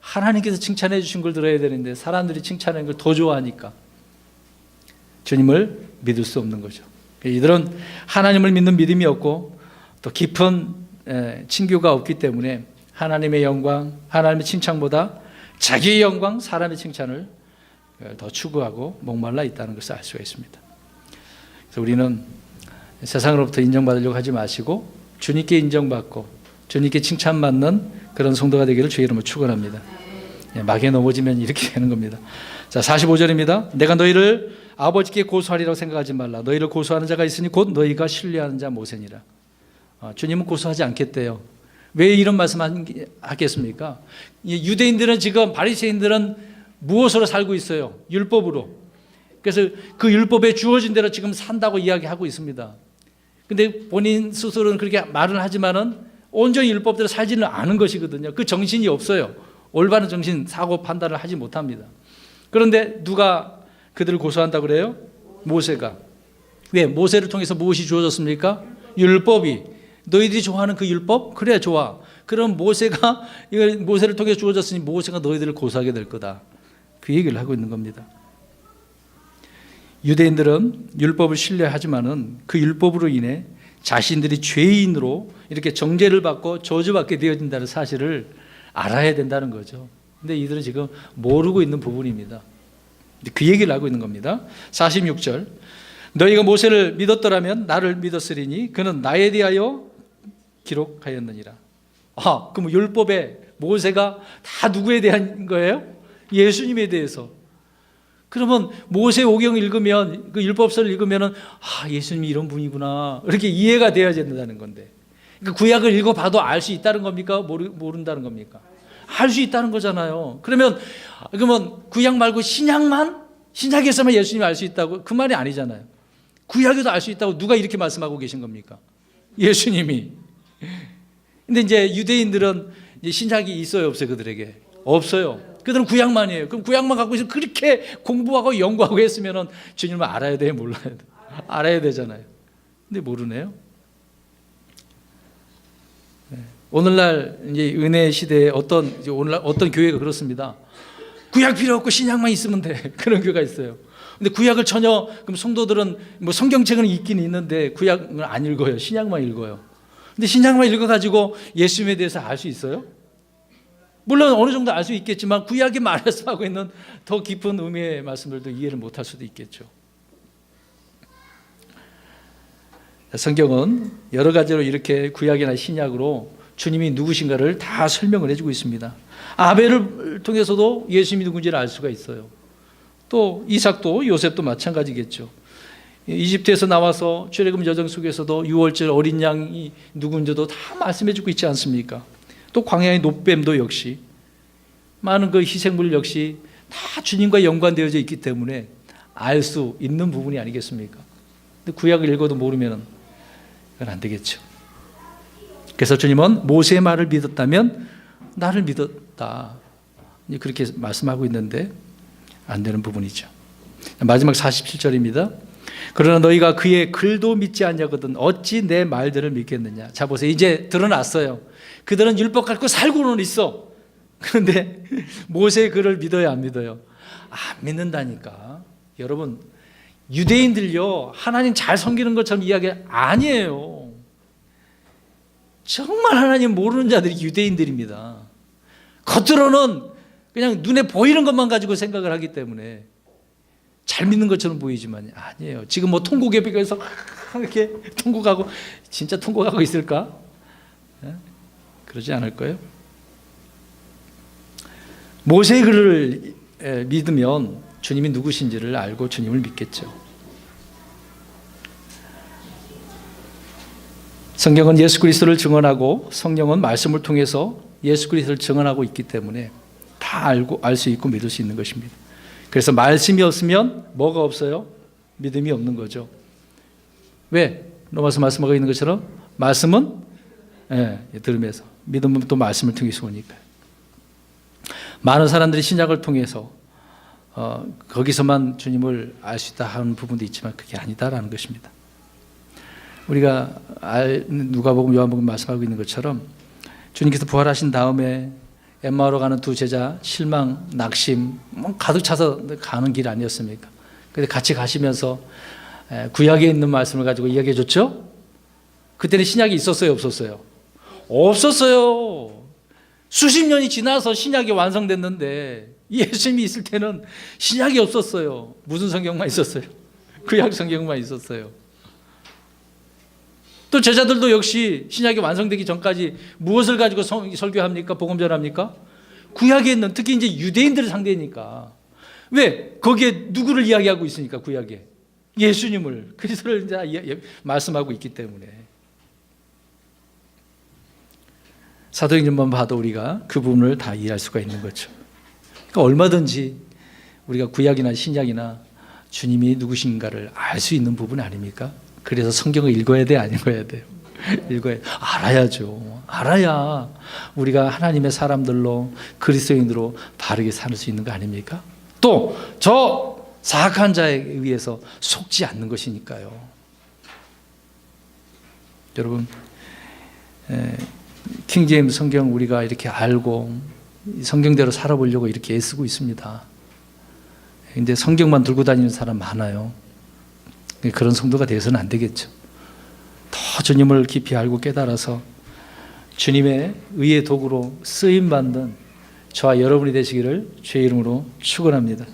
하나님께서 칭찬해 주신 걸 들어야 되는데 사람들이 칭찬하는 걸 더 좋아하니까 주님을 믿을 수 없는 거죠. 이들은 하나님을 믿는 믿음이 없고 또 깊은 친교가 없기 때문에 하나님의 영광, 하나님의 칭찬보다 자기의 영광, 사람의 칭찬을 더 추구하고 목말라 있다는 것을 알 수가 있습니다. 그래서 우리는 세상으로부터 인정받으려고 하지 마시고 주님께 인정받고 주님께 칭찬받는 그런 성도가 되기를 주의 이름으로 축원합니다. 막에 넘어지면 이렇게 되는 겁니다. 자, 45절입니다. 내가 너희를 아버지께 고소하리라고 생각하지 말라. 너희를 고소하는 자가 있으니 곧 너희가 신뢰하는 자 모세니라. 주님은 고소하지 않겠대요. 왜 이런 말씀 하겠습니까? 유대인들은 지금 바리새인들은 무엇으로 살고 있어요? 율법으로. 그래서 그 율법에 주어진 대로 지금 산다고 이야기하고 있습니다. 근데 본인 스스로는 그렇게 말은 하지만은 온전히 율법대로 살지는 않은 것이거든요. 그 정신이 없어요. 올바른 정신, 사고 판단을 하지 못합니다. 그런데 누가 그들을 고소한다고 그래요? 모세가. 왜? 모세를 통해서 무엇이 주어졌습니까? 율법이. 너희들이 좋아하는 그 율법? 그래, 좋아. 그럼 모세가 이걸 모세를 통해 주어졌으니 모세가 너희들을 고소하게 될 거다. 그 얘기를 하고 있는 겁니다. 유대인들은 율법을 신뢰하지만은 그 율법으로 인해 자신들이 죄인으로 이렇게 정죄를 받고 저주받게 되어진다는 사실을 알아야 된다는 거죠. 근데 이들은 지금 모르고 있는 부분입니다. 그 얘기를 하고 있는 겁니다. 46절. 너희가 모세를 믿었더라면 나를 믿었으리니 그는 나에 대하여 기록하였느니라. 그럼 율법에 모세가 다 누구에 대한 거예요? 예수님에 대해서. 그러면 모세 오경 읽으면 그 율법서를 읽으면은 예수님이 이런 분이구나 이렇게 이해가 돼야 된다는 건데. 그러니까 구약을 읽어봐도 알 수 있다는 겁니까? 모른다는 겁니까? 알 수 있다는 거잖아요. 그러면 구약 말고 신약에서만 예수님이 알 수 있다고? 그 말이 아니잖아요. 구약에도 알 수 있다고 누가 이렇게 말씀하고 계신 겁니까? 예수님이. 근데 이제 유대인들은 이제 신약이 있어요, 없어요? 그들에게 없어요. 그들은 구약만이에요. 그럼 구약만 갖고 있으면 그렇게 공부하고 연구하고 했으면은 주님을 알아야 돼요, 몰라야 돼? 알아야 되잖아요. 근데 모르네요. 오늘날 이제 은혜 시대에 오늘날 어떤 교회가 그렇습니다. 구약 필요 없고 신약만 있으면 돼. 그런 교회가 있어요. 근데 구약을 전혀, 그럼 성도들은 뭐 성경책은 있긴 있는데 구약을 안 읽어요. 신약만 읽어요. 근데 신약만 읽어가지고 예수님에 대해서 알 수 있어요? 물론 어느 정도 알 수 있겠지만 구약이 말해서 하고 있는 더 깊은 의미의 말씀들도 이해를 못할 수도 있겠죠. 성경은 여러 가지로 이렇게 구약이나 신약으로 주님이 누구신가를 다 설명을 해주고 있습니다. 아벨을 통해서도 예수님이 누군지를 알 수가 있어요. 또 이삭도 요셉도 마찬가지겠죠. 이집트에서 나와서 출애굽 여정 속에서도 6월절 어린 양이 누군지도 다 말씀해주고 있지 않습니까? 또 광야의 놋뱀도 역시 많은 그 희생물 역시 다 주님과 연관되어져 있기 때문에 알 수 있는 부분이 아니겠습니까? 근데 구약을 읽어도 모르면 그건 안 되겠죠. 그래서 주님은 모세의 말을 믿었다면 나를 믿었다. 그렇게 말씀하고 있는데 안 되는 부분이죠. 마지막 47절입니다. 그러나 너희가 그의 글도 믿지 않냐거든 어찌 내 말들을 믿겠느냐. 자 보세요. 이제 드러났어요. 그들은 율법 갖고 살고는 있어. 그런데 모세의 글을 믿어요, 안 믿어요? 안 믿는다니까. 여러분, 유대인들요 하나님 잘 섬기는 것처럼 이야기 아니에요. 정말 하나님 모르는 자들이 유대인들입니다. 겉으로는 그냥 눈에 보이는 것만 가지고 생각을 하기 때문에 잘 믿는 것처럼 보이지만 아니에요. 지금 뭐 통곡예배에서 이렇게 통곡하고 진짜 통곡하고 있을까? 그러지 않을 거예요. 모세의 글을 믿으면 주님이 누구신지를 알고 주님을 믿겠죠. 성경은 예수 그리스도를 증언하고 성령은 말씀을 통해서 예수 그리스도를 증언하고 있기 때문에 다 알 수 있고 믿을 수 있는 것입니다. 그래서 말씀이 없으면 뭐가 없어요? 믿음이 없는 거죠. 왜? 로마서 말씀하고 있는 것처럼 말씀은 들으면서 믿음은 또 말씀을 통해서 오니까요. 많은 사람들이 신약을 통해서 거기서만 주님을 알 수 있다 하는 부분도 있지만 그게 아니다라는 것입니다. 우리가 누가복음, 요한복음 말씀하고 있는 것처럼 주님께서 부활하신 다음에 엠마오로 가는 두 제자 실망, 낙심 가득 차서 가는 길 아니었습니까? 그래서 같이 가시면서 구약에 있는 말씀을 가지고 이야기해 줬죠? 그때는 신약이 있었어요, 없었어요? 없었어요. 수십 년이 지나서 신약이 완성됐는데 예수님이 있을 때는 신약이 없었어요. 무슨 성경만 있었어요? 구약 성경만 있었어요. 또 제자들도 역시 신약이 완성되기 전까지 무엇을 가지고 설교합니까? 복음 전합니까? 구약에 있는, 특히 이제 유대인들을 상대니까. 왜? 거기에 누구를 이야기하고 있으니까, 구약에. 예수님을, 그리스도를 이제 말씀하고 있기 때문에. 사도행전만 봐도 우리가 그 부분을 다 이해할 수가 있는 거죠. 그러니까 얼마든지 우리가 구약이나 신약이나 주님이 누구신가를 알 수 있는 부분 아닙니까? 그래서 성경을 읽어야 돼, 안 읽어야 돼요? 알아야죠. 알아야 우리가 하나님의 사람들로, 그리스도인으로 바르게 살 수 있는 거 아닙니까? 또 저 사악한 자에 의해서 속지 않는 것이니까요. 여러분, 킹제임스 성경 우리가 이렇게 알고 성경대로 살아보려고 이렇게 애쓰고 있습니다. 근데 성경만 들고 다니는 사람 많아요. 그런 성도가 되어서는 안 되겠죠. 더 주님을 깊이 알고 깨달아서 주님의 의의 도구로 쓰임받는 저와 여러분이 되시기를 주의 이름으로 축원합니다.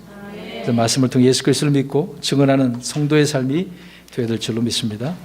말씀을 통해 예수 그리스도를 믿고 증언하는 성도의 삶이 되어야 될 줄로 믿습니다.